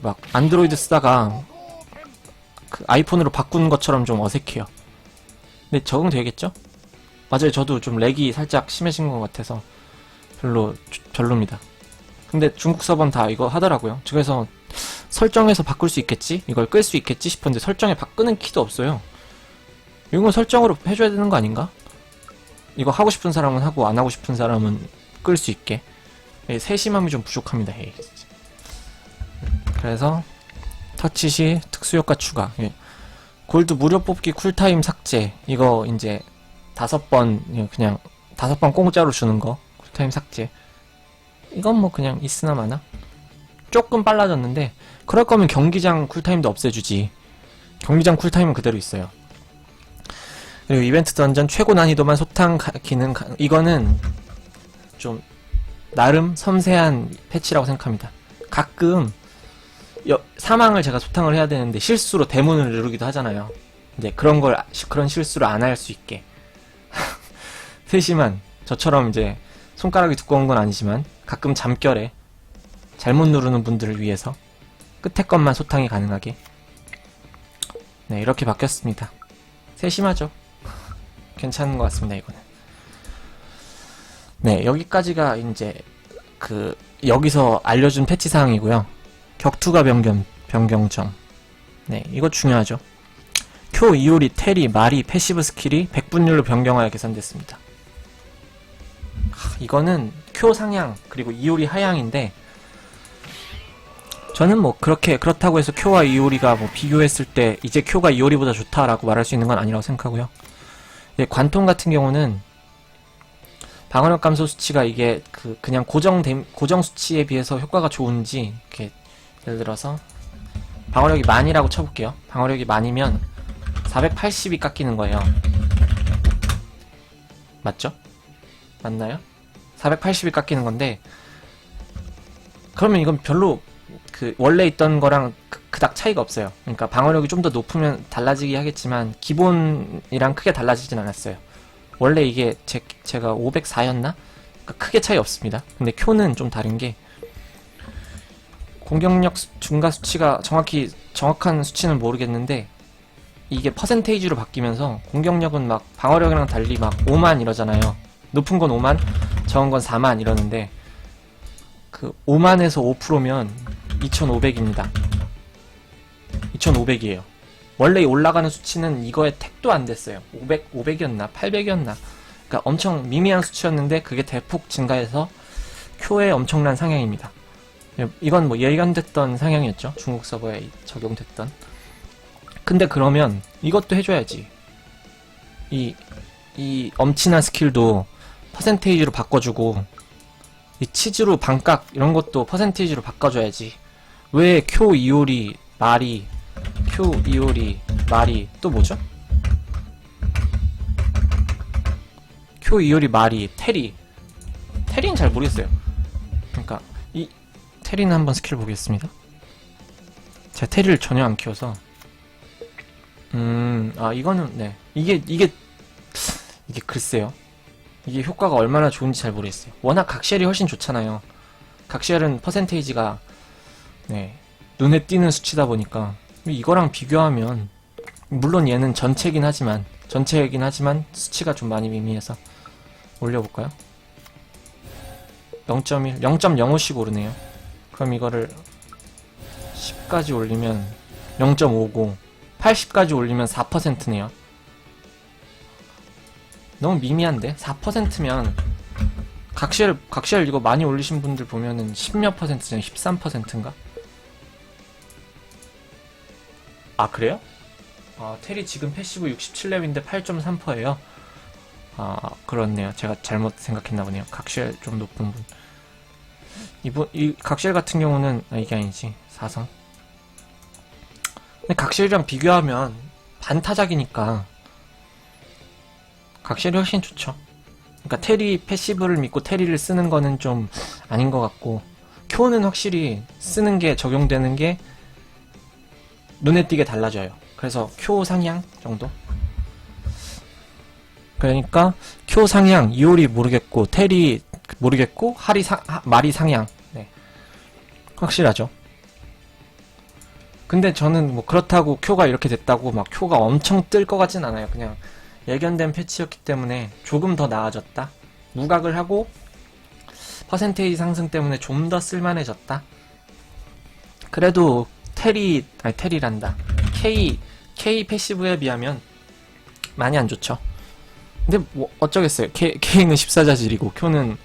막 안드로이드 쓰다가 아이폰으로 바꾸는 것처럼 좀 어색해요. 근데 적응되겠죠? 맞아요. 저도 좀 렉이 살짝 심해진 것 같아서 별로입니다. 근데 중국 서버는 다 이거 하더라고요. 그래서 설정에서 바꿀 수 있겠지? 이걸 끌 수 있겠지 싶었는데 설정에 끄는 키도 없어요. 이런 건 설정으로 해줘야 되는 거 아닌가? 이거 하고 싶은 사람은 하고 안 하고 싶은 사람은 끌 수 있게. 세심함이 좀 부족합니다. 그래서 터치 시 특수효과 추가. 골드 무료 뽑기 쿨타임 삭제. 이거 이제 5번 공짜로 주는 거 쿨타임 삭제. 이건 뭐 그냥 있으나 마나. 조금 빨라졌는데 그럴 거면 경기장 쿨타임도 없애주지. 경기장 쿨타임은 그대로 있어요. 그리고 이벤트 던전 최고 난이도만 소탕 기능 이거는 좀 나름 섬세한 패치라고 생각합니다. 가끔 사망을 제가 소탕을 해야 되는데 실수로 대문을 누르기도 하잖아요. 근데 그런 실수를 안 할 수 있게 세심한 저처럼 이제 손가락이 두꺼운 건 아니지만 가끔 잠결에 잘못 누르는 분들을 위해서 끝에 것만 소탕이 가능하게 네 이렇게 바뀌었습니다. 세심하죠? 괜찮은 것 같습니다. 이거는 네 여기까지가 이제 여기서 알려준 패치 사항이고요. 격투가 변경점 네 이거 중요하죠. 쿄, 이오리, 테리, 마리, 패시브 스킬이 100분율로 변경하여 개선됐습니다. 이거는 쿄 상향 그리고 이오리 하향인데 저는 뭐 그렇다고 해서 쿄와 이오리가 뭐 비교했을 때 이제 쿄가 이오리보다 좋다라고 말할 수 있는 건 아니라고 생각하고요. 관통 같은 경우는 방어력 감소 수치가 이게 그냥 고정 수치에 비해서 효과가 좋은지 이렇게 예를 들어서 방어력이 만이라고 쳐볼게요. 방어력이 만이면 480이 깎이는 거예요. 맞죠? 맞나요? 480이 깎이는 건데 그러면 이건 별로 원래 있던 거랑 그닥 차이가 없어요. 그러니까 방어력이 좀 더 높으면 달라지긴 하겠지만 기본이랑 크게 달라지진 않았어요. 원래 이게 제가 504였나? 그러니까 크게 차이 없습니다. 근데 쿄는 좀 다른 게 공격력 증가 수치가 정확한 수치는 모르겠는데 이게 퍼센테이지로 바뀌면서 공격력은 막 방어력이랑 달리 막 5만 이러잖아요. 높은 건 5만, 적은 건 4만 이러는데 5만에서 5%면 2500입니다. 2500이에요. 원래 올라가는 수치는 이거에 택도 안 됐어요. 500이었나? 800이었나? 그러니까 엄청 미미한 수치였는데 그게 대폭 증가해서 쿄의 엄청난 상향입니다. 이건 뭐 예견됐던 상향이었죠. 중국 서버에 적용됐던. 근데 그러면 이것도 해줘야지. 이 엄친한 스킬도 퍼센테이지로 바꿔주고 이 치즈로 반각 이런 것도 퍼센테이지로 바꿔줘야지. 왜 쿄, 이오리, 마리 쿄, 이오리, 마리 또 뭐죠? 쿄, 이오리, 마리, 테리는 잘 모르겠어요. 그러니까 이 테리는 한번 스킬 보겠습니다. 제가 테리를 전혀 안 키워서 이거는 네 이게 글쎄요. 이게 효과가 얼마나 좋은지 잘 모르겠어요. 워낙 각쉘이 훨씬 좋잖아요. 각쉘은 퍼센테이지가 네 눈에 띄는 수치다 보니까 이거랑 비교하면 물론 얘는 전체긴 하지만 수치가 좀 많이 미미해서 올려볼까요? 0.1, 0.05씩 오르네요. 그럼 이거를 10까지 올리면 0.50, 80까지 올리면 4%네요. 너무 미미한데? 4%면 각쉘 이거 많이 올리신 분들 보면은 10몇 %잖아요. 13%인가? 아 그래요? 테리 지금 패시브 67렙인데 8.3%예요. 그렇네요. 제가 잘못 생각했나 보네요. 각쉘 좀 높은 분. 이 각쉘 같은 경우는 이게 아니지. 4성. 근데 각쉘이랑 비교하면 반타작이니까 각쉘이 훨씬 좋죠. 그러니까 테리 패시브를 믿고 테리를 쓰는 거는 좀 아닌 것 같고 쿄는 확실히 쓰는 게 적용되는 게 눈에 띄게 달라져요. 그래서 쿄 상향 정도? 그러니까 쿄 상향, 이오리 모르겠고 테리 모르겠고 마리 상향. 네. 확실하죠. 근데 저는 뭐 그렇다고 쿄가 이렇게 됐다고 막 쿄가 엄청 뜰 것 같진 않아요. 그냥 예견된 패치였기 때문에 조금 더 나아졌다. 누각을 하고 퍼센테이지 상승 때문에 좀 더 쓸만해졌다. 그래도 테리란다. K 패시브에 비하면 많이 안 좋죠. 근데 뭐 어쩌겠어요. K는 14자질이고 쿄는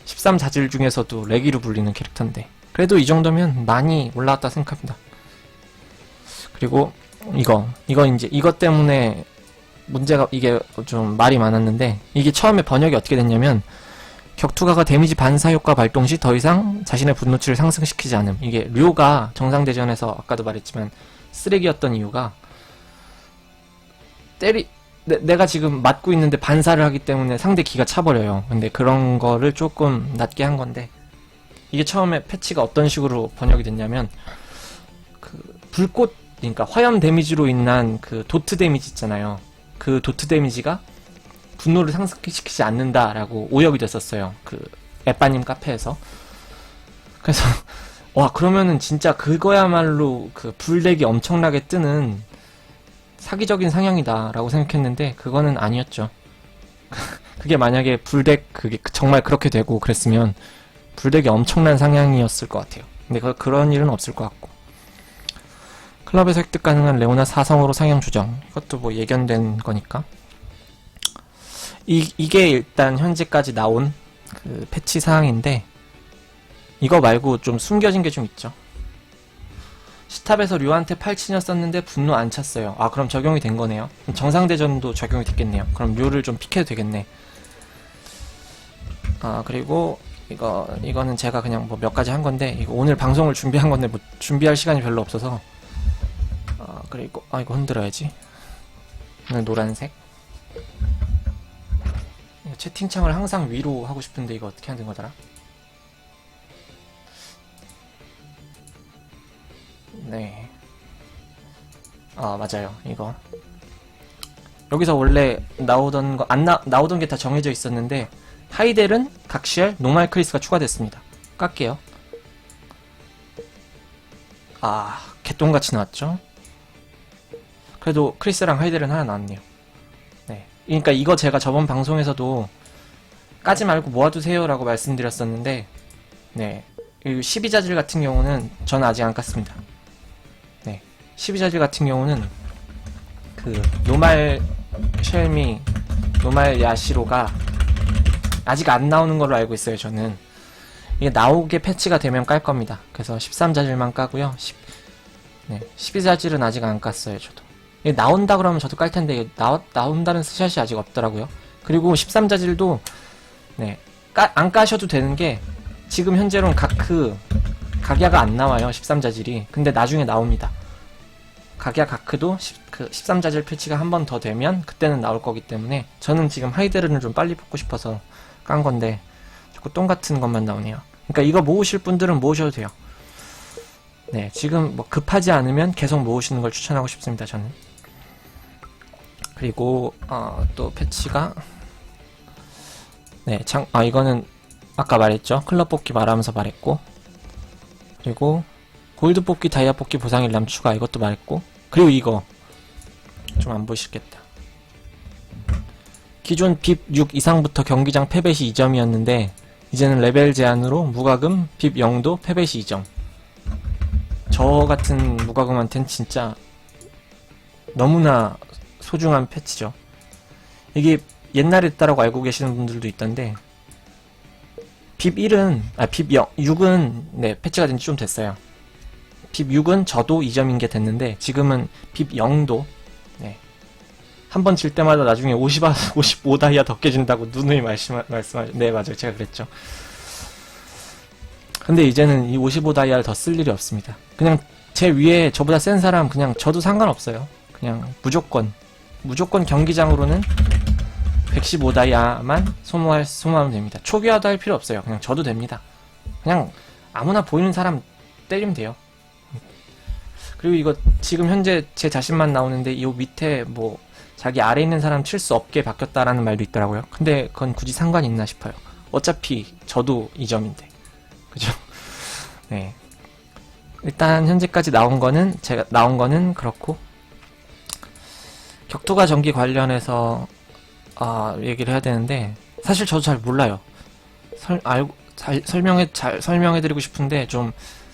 13자질 중에서도 레기로 불리는 캐릭터인데 그래도 이 정도면 많이 올라왔다 생각합니다. 그리고 이것 때문에 문제가 이게 좀 말이 많았는데 이게 처음에 번역이 어떻게 됐냐면 격투가가 데미지 반사 효과 발동 시 더 이상 자신의 분노치를 상승시키지 않음. 이게 류가 정상대전에서 아까도 말했지만 쓰레기였던 이유가 내가 지금 맞고 있는데 반사를 하기 때문에 상대 기가 차버려요. 근데 그런 거를 조금 낮게 한 건데, 이게 처음에 패치가 어떤 식으로 번역이 됐냐면, 그 불꽃, 그러니까 화염 데미지로 인한 그 도트 데미지 있잖아요. 그 도트 데미지가 분노를 상승시키지 않는다라고 오역이 됐었어요. 그 에빠님 카페에서. 그래서 와, 그러면은 진짜 그거야말로 그 불덱이 엄청나게 뜨는 사기적인 상향이다 라고 생각했는데, 그거는 아니었죠. 그게 만약에 불덱 그게 정말 그렇게 되고 그랬으면 불덱이 엄청난 상향이었을 것 같아요. 근데 그런 일은 없을 것 같고, 클럽에서 획득 가능한 레오나 4성으로 상향 조정, 이것도 뭐 예견된 거니까. 이게 일단 현재까지 나온 그 패치 사항인데, 이거 말고 좀 숨겨진 게 좀 있죠. 시탑에서 류한테 8치녀 썼는데 분노 안 찼어요. 아, 그럼 적용이 된 거네요. 정상대전도 적용이 됐겠네요. 그럼 류를 좀 픽해도 되겠네. 아, 그리고 이거는 제가 그냥 뭐 몇 가지 한 건데, 이거 오늘 방송을 준비한 건데 뭐 준비할 시간이 별로 없어서. 아, 그리고 이거 흔들어야지. 오늘 노란색. 채팅창을 항상 위로 하고 싶은데 이거 어떻게 하는 거더라? 네. 아, 맞아요. 이거. 여기서 원래 나오던 거, 나오던 게 다 정해져 있었는데, 하이델은 각시엘, 노말 크리스가 추가됐습니다. 깎게요. 아, 개똥같이 나왔죠? 그래도 크리스랑 하이델은 하나 나왔네요. 네. 그러니까 이거 제가 저번 방송에서도 까지 말고 모아두세요 라고 말씀드렸었는데, 네. 12자질 같은 경우는 저는 아직 안 깠습니다. 네. 12자질 같은 경우는 그 노말 쉘미, 노말 야시로가 아직 안 나오는 걸로 알고 있어요. 저는 이게 나오게 패치가 되면 깔 겁니다. 그래서 13자질만 까고요. 12자질은 아직 안 깠어요. 저도 이게 나온다 그러면 저도 깔 텐데, 이게 나온다는 스샷이 아직 없더라고요. 그리고 13자질도 네, 안 까셔도 되는 게, 지금 현재로는 각야가 안 나와요. 13자질이. 근데 나중에 나옵니다. 각야 가크도 13자질 패치가 한 번 더 되면 그때는 나올 거기 때문에, 저는 지금 하이데르는 좀 빨리 뽑고 싶어서 깐 건데 자꾸 똥 같은 것만 나오네요. 그러니까 이거 모으실 분들은 모으셔도 돼요. 네, 지금 뭐 급하지 않으면 계속 모으시는 걸 추천하고 싶습니다. 저는. 그리고 또 패치가 네, 이거는 아까 말했죠. 클럽 뽑기 말하면서 말했고, 그리고 골드 뽑기, 다이아 뽑기 보상 일람 추가, 이것도 말했고, 그리고 이거 좀 안 보시겠다. 기존 빕 6 이상부터 경기장 패배시 2점이었는데 이제는 레벨 제한으로 무과금 빕 0도 패배시 2점. 저 같은 무과금한텐 진짜 너무나 소중한 패치죠. 이게 옛날에 있다라고 알고 계시는 분들도 있던데, 빕 6은 네, 패치가 된 지 좀 됐어요. 빕 6은 저도 2점인 게 됐는데, 지금은 빕 0도 네, 한 번 질 때마다 나중에 55다이아 더 깨진다고 누누이 말씀하죠. 네, 맞아요. 제가 그랬죠. 근데 이제는 이 55다이아를 더 쓸 일이 없습니다. 그냥 제 위에 저보다 센 사람 그냥 저도 상관없어요. 그냥 무조건 경기장으로는 115다이아만 소모하면 됩니다. 초기화도 할 필요 없어요. 그냥 저도 됩니다. 그냥 아무나 보이는 사람 때리면 돼요. 그리고 이거 지금 현재 제 자신만 나오는데, 이 밑에 뭐 자기 아래 있는 사람 칠 수 없게 바뀌었다라는 말도 있더라고요. 근데 그건 굳이 상관이 있나 싶어요. 어차피 저도 2점인데. 그죠? 네. 일단 현재까지 나온 거는 그렇고, 격투가 전기 관련해서 얘기를 해야 되는데, 사실 저도 잘 몰라요. 설명해드리고 싶은데, 좀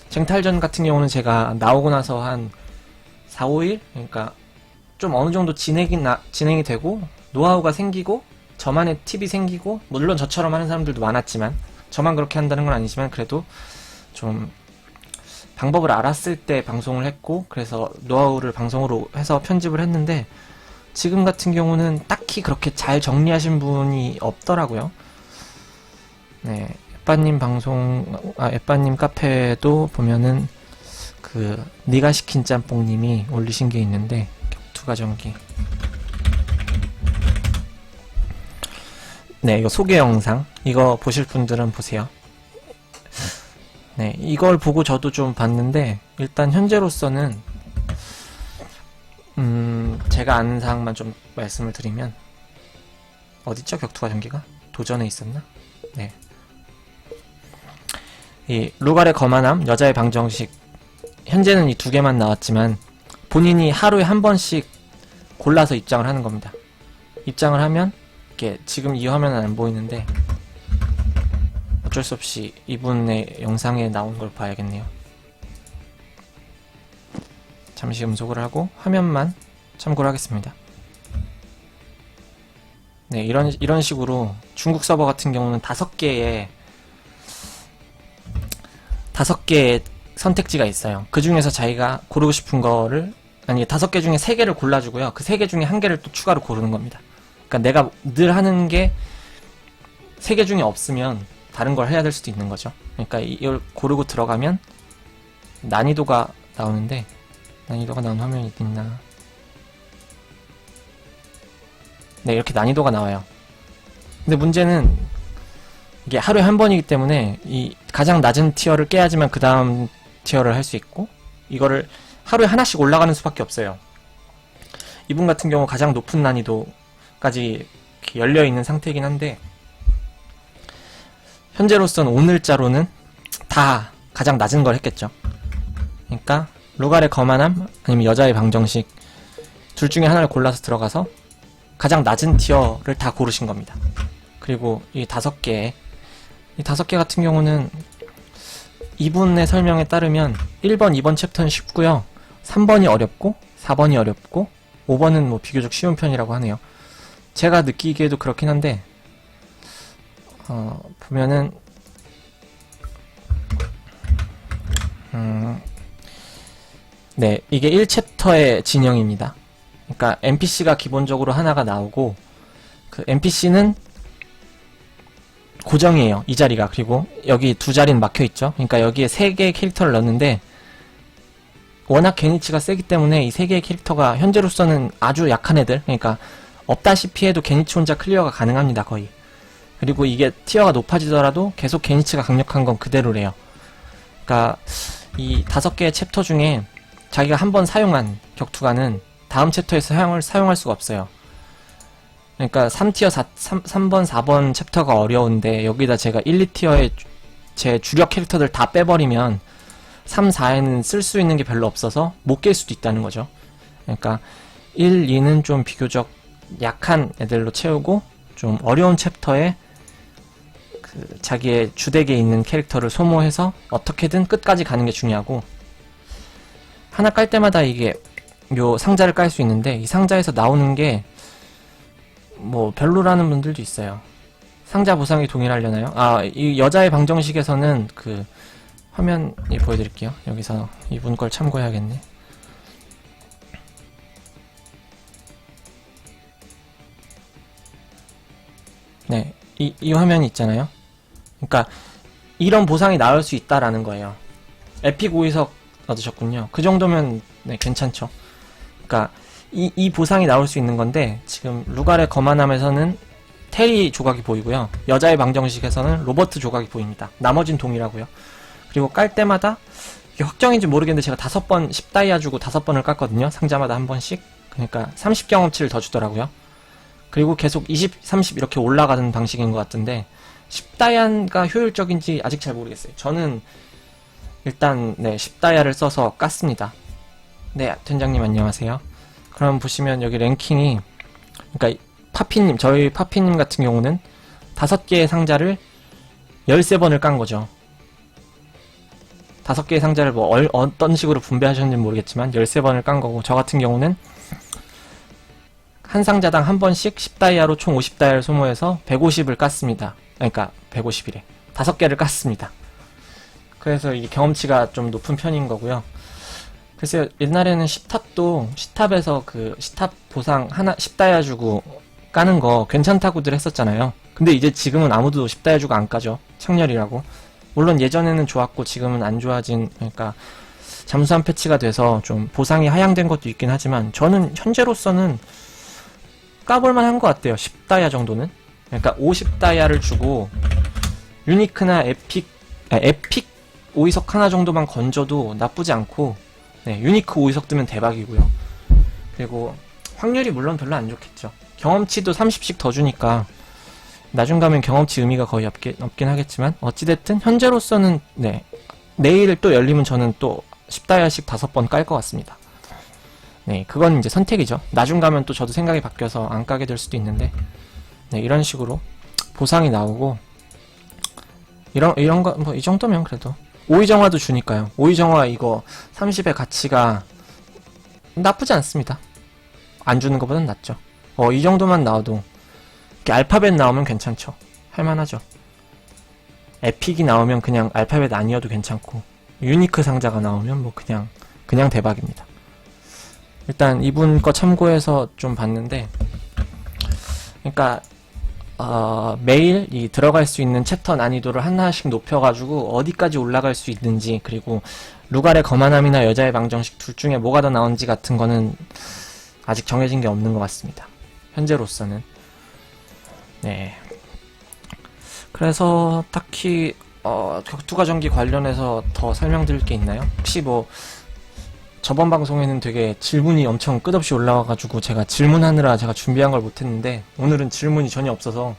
쟁탈전 같은 경우는 제가 나오고 나서 한 4, 5일? 그러니까 좀 어느 정도 진행이 되고, 노하우가 생기고, 저만의 팁이 생기고, 물론 저처럼 하는 사람들도 많았지만, 저만 그렇게 한다는 건 아니지만, 그래도 좀 방법을 알았을 때 방송을 했고, 그래서 노하우를 방송으로 해서 편집을 했는데, 지금 같은 경우는 딱히 그렇게 잘 정리하신 분이 없더라고요. 네, 에빠님 카페도 보면은 네가 시킨 짬뽕님이 올리신 게 있는데, 격투가 전기 네, 이거 소개 영상. 이거 보실 분들은 보세요. 네, 이걸 보고 저도 좀 봤는데, 일단 현재로서는, 제가 아는 사항만 좀 말씀을 드리면, 어딨죠? 격투가 전기가? 도전에 있었나? 네. 이, 루갈의 거만함, 여자의 방정식, 현재는 이 두 개만 나왔지만, 본인이 하루에 한 번씩 골라서 입장을 하는 겁니다. 입장을 하면, 이렇게, 지금 이 화면은 안 보이는데, 어쩔 수 없이 이분의 영상에 나온 걸 봐야겠네요. 잠시 음속을 하고 화면만 참고를 하겠습니다. 네, 이런 식으로 중국 서버 같은 경우는 5개의 선택지가 있어요. 그 중에서 자기가 고르고 싶은 거를, 아니, 5개 중에 3개를 골라주고요. 그 3개 중에 1개를 또 추가로 고르는 겁니다. 그러니까 내가 늘 하는 게 3개 중에 없으면 다른 걸 해야 될 수도 있는 거죠. 그러니까 이걸 고르고 들어가면 난이도가 나오는데, 난이도가 나온 화면이 있나? 네, 이렇게 난이도가 나와요. 근데 문제는 이게 하루에 한 번이기 때문에 이 가장 낮은 티어를 깨야지만 그 다음 티어를 할 수 있고, 이거를 하루에 하나씩 올라가는 수밖에 없어요. 이분 같은 경우 가장 높은 난이도까지 열려있는 상태이긴 한데, 현재로서는 오늘자로는 다 가장 낮은 걸 했겠죠. 그러니까 루갈의 거만함 아니면 여자의 방정식 둘 중에 하나를 골라서 들어가서 가장 낮은 티어를 다 고르신 겁니다. 그리고 이 5개 같은 경우는 이분의 설명에 따르면 1번, 2번 챕터는 쉽고요. 3번이 어렵고 4번이 어렵고 5번은 뭐 비교적 쉬운 편이라고 하네요. 제가 느끼기에도 그렇긴 한데, 보면은 네, 이게 1챕터의 진영입니다. 그러니까 NPC가 기본적으로 하나가 나오고, 그 NPC는 고정이에요, 이 자리가. 그리고 여기 2자리는 막혀있죠. 그러니까 여기에 3개의 캐릭터를 넣었는데, 워낙 게니치가 세기 때문에 이 3개의 캐릭터가 현재로서는 아주 약한 애들, 그러니까 없다시피 해도 게니치 혼자 클리어가 가능합니다, 거의. 그리고 이게 티어가 높아지더라도 계속 게니치가 강력한 건 그대로래요. 그러니까 이 5개의 챕터 중에 자기가 한 번 사용한 격투가는 다음 챕터에서 사용할 수가 없어요. 그러니까 3티어 3번, 4번 챕터가 어려운데 여기다 제가 1, 2티어의 제 주력 캐릭터들 다 빼버리면 3, 4에는 쓸 수 있는 게 별로 없어서 못 깰 수도 있다는 거죠. 그러니까 1, 2는 좀 비교적 약한 애들로 채우고, 좀 어려운 챕터에 그 자기의 주덱에 있는 캐릭터를 소모해서 어떻게든 끝까지 가는 게 중요하고, 하나 깔 때마다 이게 요 상자를 깔 수 있는데, 이 상자에서 나오는 게 뭐 별로라는 분들도 있어요. 상자 보상이 동일하려나요? 아, 이 여자의 방정식에서는 그 화면이 보여드릴게요. 여기서 이분 걸 참고해야겠네. 네, 이 화면이 있잖아요. 그러니까 이런 보상이 나올 수 있다라는 거예요. 에픽 5위석 얻으셨군요. 그 정도면 네, 괜찮죠. 그러니까 이 보상이 나올 수 있는 건데, 지금 루갈의 거만함에서는 테리 조각이 보이고요. 여자의 방정식에서는 로버트 조각이 보입니다. 나머진 동일하고요. 그리고 깔 때마다, 이게 확정인지 모르겠는데 제가 5번 10다이아 주고 5번을 깠거든요. 상자마다 한 번씩. 그러니까 30경험치를 더 주더라고요. 그리고 계속 20, 30 이렇게 올라가는 방식인 것 같은데, 10다이아가 효율적인지 아직 잘 모르겠어요. 저는 일단 네, 10다이아를 써서 깠습니다. 네, 팀장님 안녕하세요. 그럼 보시면 여기 랭킹이, 그러니까 파피님, 저희 파피님 같은 경우는 5개의 상자를 13번을 깐 거죠. 5개의 상자를 뭐 어떤 식으로 분배하셨는지 모르겠지만 13번을 깐 거고, 저 같은 경우는 한 상자당 한 번씩 10다이아로 총 50다이아를 소모해서 150을 깠습니다. 그러니까 150이래. 5개를 깠습니다. 그래서 이게 경험치가 좀 높은 편인 거고요. 그래서 옛날에는 시탑도, 시탑에서 그 시탑 보상 하나 10다이아 주고 까는 거 괜찮다고들 했었잖아요. 근데 이제 지금은 아무도 10다이아 주고 안 까죠. 창렬이라고. 물론 예전에는 좋았고 지금은 안 좋아진, 그러니까 잠수함 패치가 돼서 좀 보상이 하향된 것도 있긴 하지만, 저는 현재로서는 까볼만 한 것 같아요. 10다이아 정도는. 그러니까 50다이아를 주고 유니크나 에픽 오이석 하나 정도만 건져도 나쁘지 않고, 네, 유니크 오이석 뜨면 대박이고요. 그리고 확률이 물론 별로 안 좋겠죠. 경험치도 30씩 더 주니까 나중 가면 경험치 의미가 거의 없긴 하겠지만, 어찌됐든 현재로서는, 네, 내일 또 열리면 저는 또 10다이아씩 5번 깔 것 같습니다. 네, 그건 이제 선택이죠. 나중 가면 또 저도 생각이 바뀌어서 안 까게 될 수도 있는데, 네, 이런 식으로 보상이 나오고, 이런 거, 뭐, 이 정도면 그래도. 오이정화도 주니까요. 오이정화 이거 30의 가치가 나쁘지 않습니다. 안 주는 것보단 낫죠. 이 정도만 나와도, 이렇게 알파벳 나오면 괜찮죠. 할만하죠. 에픽이 나오면 그냥 알파벳 아니어도 괜찮고, 유니크 상자가 나오면 뭐 그냥 대박입니다. 일단 이분 거 참고해서 좀 봤는데, 그러니까 매일 이 들어갈 수 있는 챕터 난이도를 하나씩 높여가지고 어디까지 올라갈 수 있는지, 그리고 루갈의 거만함이나 여자의 방정식 둘 중에 뭐가 더 나은지 같은 거는 아직 정해진 게 없는 것 같습니다. 현재로서는. 네. 그래서 딱히 격투가 전기 관련해서 더 설명드릴 게 있나요? 혹시 뭐 저번 방송에는 되게 질문이 엄청 끝없이 올라와가지고 제가 질문하느라 제가 준비한 걸 못했는데, 오늘은 질문이 전혀 없어서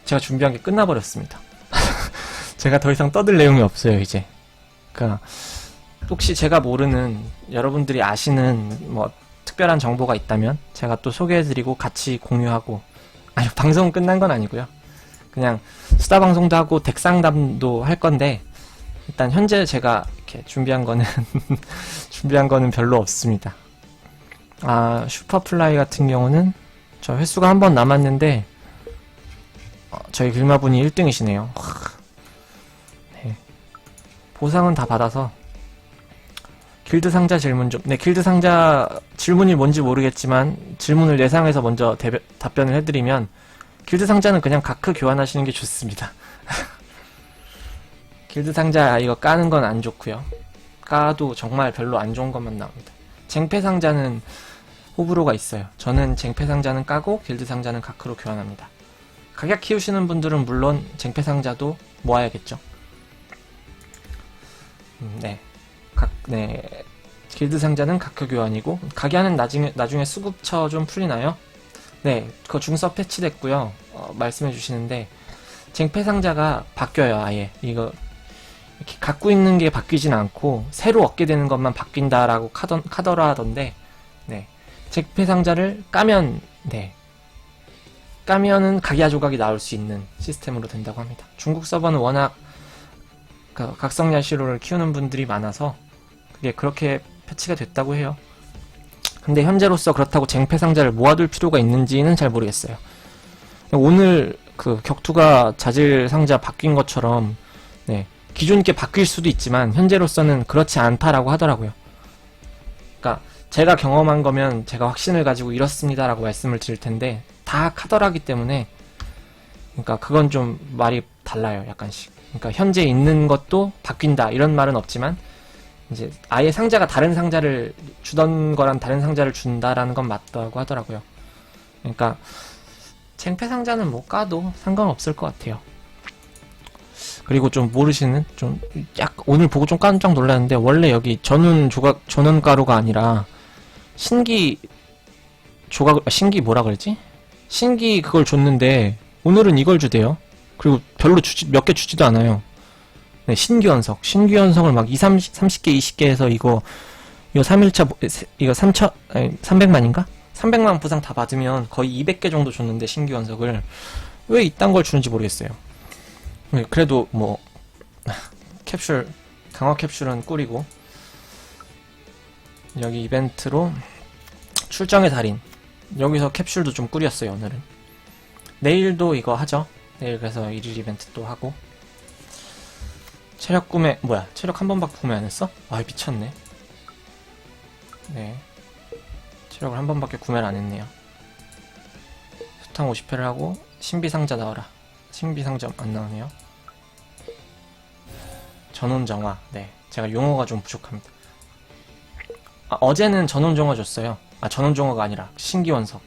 제가 준비한 게 끝나버렸습니다. 제가 더 이상 떠들 내용이 없어요, 이제. 그러니까 혹시 제가 모르는, 여러분들이 아시는 뭐 특별한 정보가 있다면 제가 또 소개해드리고 같이 공유하고, 아니, 방송은 끝난 건 아니고요. 그냥 수다 방송도 하고 덱 상담도 할 건데, 일단 현재 제가 이렇게 준비한 거는 별로 없습니다. 슈퍼플라이 같은 경우는 저 횟수가 한 번 남았는데, 저희 길마분이 1등이시네요. 네. 보상은 다 받아서. 길드 상자 질문 좀. 네, 길드 상자 질문이 뭔지 모르겠지만 질문을 예상해서 먼저 답변을 해드리면, 길드 상자는 그냥 가크 교환하시는 게 좋습니다. 길드 상자 이거 까는 건 안 좋고요. 까도 정말 별로 안 좋은 것만 나옵니다. 쟁패 상자는 호불호가 있어요. 저는 쟁패 상자는 까고 길드 상자는 가크로 교환합니다. 각약 키우시는 분들은 물론 쟁패 상자도 모아야겠죠. 네. 길드 상자는 가크 교환이고, 각야는 나중에 수급처 좀 풀리나요? 네, 그거 중서 패치됐고요. 말씀해 주시는데, 쟁패 상자가 바뀌어요, 아예. 이거 이렇게 갖고 있는 게 바뀌진 않고 새로 얻게 되는 것만 바뀐다라고 카더라 하던데, 네, 쟁패 상자를 까면은 각야 조각이 나올 수 있는 시스템으로 된다고 합니다. 중국 서버는 워낙 각성야시로를 키우는 분들이 많아서 그게 그렇게 패치가 됐다고 해요. 근데 현재로서 그렇다고 쟁패 상자를 모아둘 필요가 있는지는 잘 모르겠어요. 오늘 그 격투가 자질 상자 바뀐 것처럼, 네, 기존 게 바뀔 수도 있지만 현재로서는 그렇지 않다라고 하더라고요. 그러니까 제가 경험한 거면 제가 확신을 가지고 이렇습니다라고 말씀을 드릴 텐데, 다 카더라기 때문에, 그러니까 그건 좀 말이 달라요, 약간씩. 그러니까 현재 있는 것도 바뀐다 이런 말은 없지만, 이제 아예 상자가 다른 상자를 주던 거랑 다른 상자를 준다라는 건 맞다고 하더라고요. 그러니까 쟁패 상자는 뭐 까도 상관없을 것 같아요. 그리고 좀 모르시는, 좀 오늘 보고 좀 깜짝 놀랐는데, 원래 여기 전원가루가 아니라 신기 뭐라 그러지? 신기 그걸 줬는데 오늘은 이걸 주대요. 그리고 별로 몇 개 주지도 않아요. 네, 신규현석을 막 30개, 20개 해서 이거 3일차, 이거 300만인가? 300만 보상 다 받으면 거의 200개 정도 줬는데, 신규현석을. 왜 이딴 걸 주는지 모르겠어요. 네, 그래도 뭐, 강화 캡슐은 꿀이고, 여기 이벤트로 출정의 달인. 여기서 캡슐도 좀 꿀이었어요, 오늘은. 내일도 이거 하죠. 내일 그래서 1일 이벤트 또 하고. 체력 체력 한 번밖에 구매 안 했어? 아, 미쳤네. 네. 체력을 한 번밖에 구매를 안 했네요. 수탕 50회를 하고, 신비상자 나와라. 신비상자 안 나오네요. 전원정화. 네. 제가 용어가 좀 부족합니다. 어제는 전원정화 줬어요. 전원정화가 아니라 신기원석.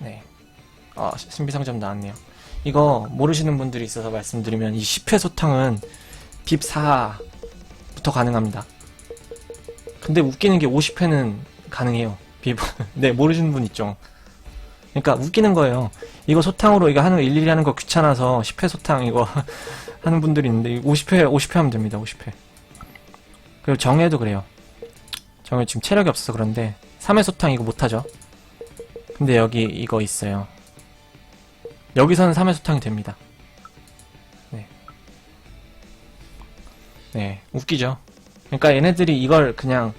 네. 신비상점 나왔네요. 이거 모르시는 분들이 있어서 말씀드리면 이 10회 소탕은 빕 4부터 가능합니다. 근데 웃기는 게 50회는 가능해요. 빕. 네, 모르시는 분 있죠. 그러니까 웃기는 거예요. 이거 소탕으로 이거 하는 거 일일이 하는 거 귀찮아서 10회 소탕 이거 하는 분들이 있는데 50회 하면 됩니다. 50회. 그리고 정해도 그래요. 정해 지금 체력이 없어서 그런데 3회 소탕 이거 못하죠. 근데 여기 이거 있어요. 여기서는 3회 소탕이 됩니다. 네. 네, 웃기죠. 그러니까 얘네들이 이걸 그냥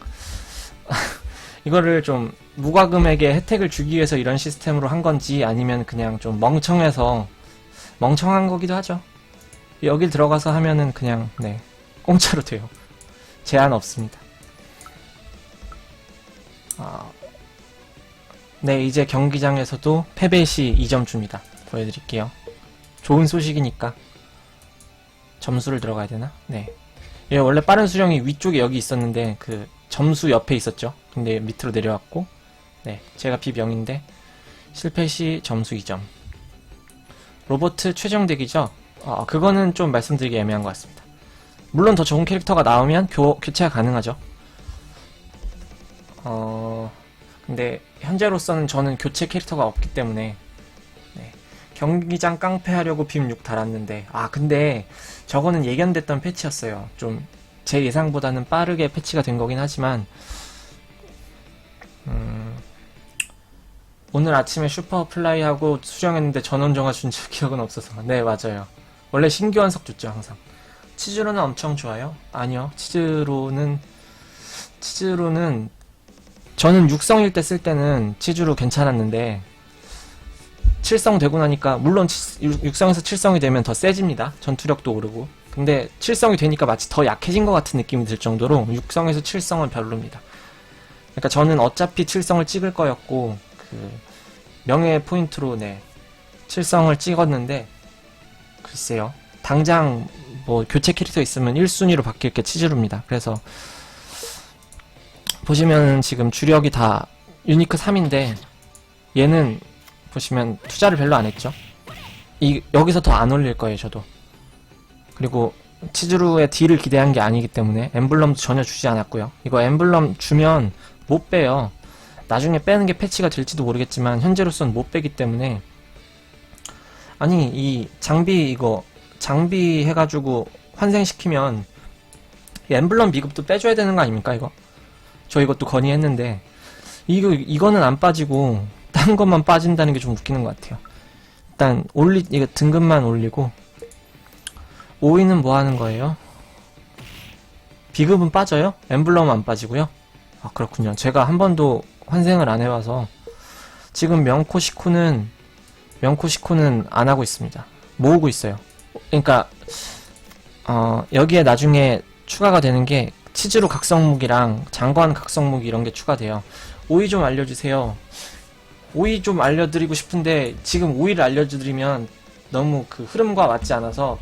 이거를 좀 무과금에게 혜택을 주기 위해서 이런 시스템으로 한 건지 아니면 그냥 좀 멍청해서 멍청한 거기도 하죠. 여길 들어가서 하면은 그냥 네, 공짜로 돼요. 제한 없습니다. 네, 이제 경기장에서도 패배 시 2점 줍니다. 보여드릴게요. 좋은 소식이니까. 점수를 들어가야 되나? 네. 얘 원래 빠른 수령이 위쪽에 여기 있었는데 그 점수 옆에 있었죠. 근데 밑으로 내려왔고, 네, 제가 빕 0인데 실패 시 점수 2점. 로보트 최종 대기죠. 그거는 좀 말씀드리기 애매한 것 같습니다. 물론 더 좋은 캐릭터가 나오면 교체가 가능하죠. 근데 현재로서는 저는 교체 캐릭터가 없기 때문에 네. 경기장 깡패하려고 빔 6 달았는데 근데 저거는 예견됐던 패치였어요. 좀 제 예상보다는 빠르게 패치가 된 거긴 하지만 오늘 아침에 슈퍼플라이하고 수정했는데 전원 정화 준 기억은 없어서. 네, 맞아요. 원래 신규 완석 줬죠, 항상. 치즈로는 엄청 좋아요? 아니요. 치즈로는 저는 6성일 때 쓸 때는 치즈로 괜찮았는데 7성 되고 나니까 물론 6성에서 7성이 되면 더 세집니다. 전투력도 오르고. 근데 7성이 되니까 마치 더 약해진 것 같은 느낌이 들 정도로 6성에서 7성은 별로입니다. 그러니까 저는 어차피 7성을 찍을 거였고 그 명예 포인트로 네 7성을 찍었는데 글쎄요. 당장 뭐 교체 캐릭터 있으면 1순위로 바뀔 게 치즈루입니다. 그래서 보시면 지금 주력이 다 유니크 3인데 얘는 보시면 투자를 별로 안 했죠. 여기서 더 안 올릴 거예요, 저도. 그리고 치즈루의 딜을 기대한 게 아니기 때문에 엠블럼도 전혀 주지 않았고요. 이거 엠블럼 주면 못 빼요. 나중에 빼는 게 패치가 될지도 모르겠지만 현재로서는 못 빼기 때문에 아니 이 장비 해가지고 환생시키면 엠블럼 비급도 빼줘야 되는 거 아닙니까 이거? 저 이것도 건의했는데 이거는 안 빠지고 딴 것만 빠진다는 게 좀 웃기는 것 같아요. 일단 이거 등급만 올리고 5위는 뭐 하는 거예요? 비급은 빠져요? 엠블럼은 안 빠지고요? 그렇군요. 제가 한 번도 환생을 안 해봐서 지금 명코시코는 안 하고 있습니다. 모으고 있어요. 그러니까 여기에 나중에 추가가 되는 게 치즈로 각성무기랑 장관 각성무기 이런 게 추가돼요. 5위 좀 알려주세요. 5위 좀 알려드리고 싶은데 지금 5위를 알려드리면 너무 그 흐름과 맞지 않아서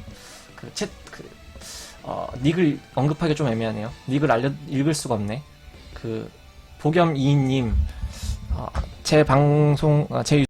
닉을 언급하기 좀 애매하네요. 닉을 읽을 수가 없네. 그 보겸2님 제 방송 제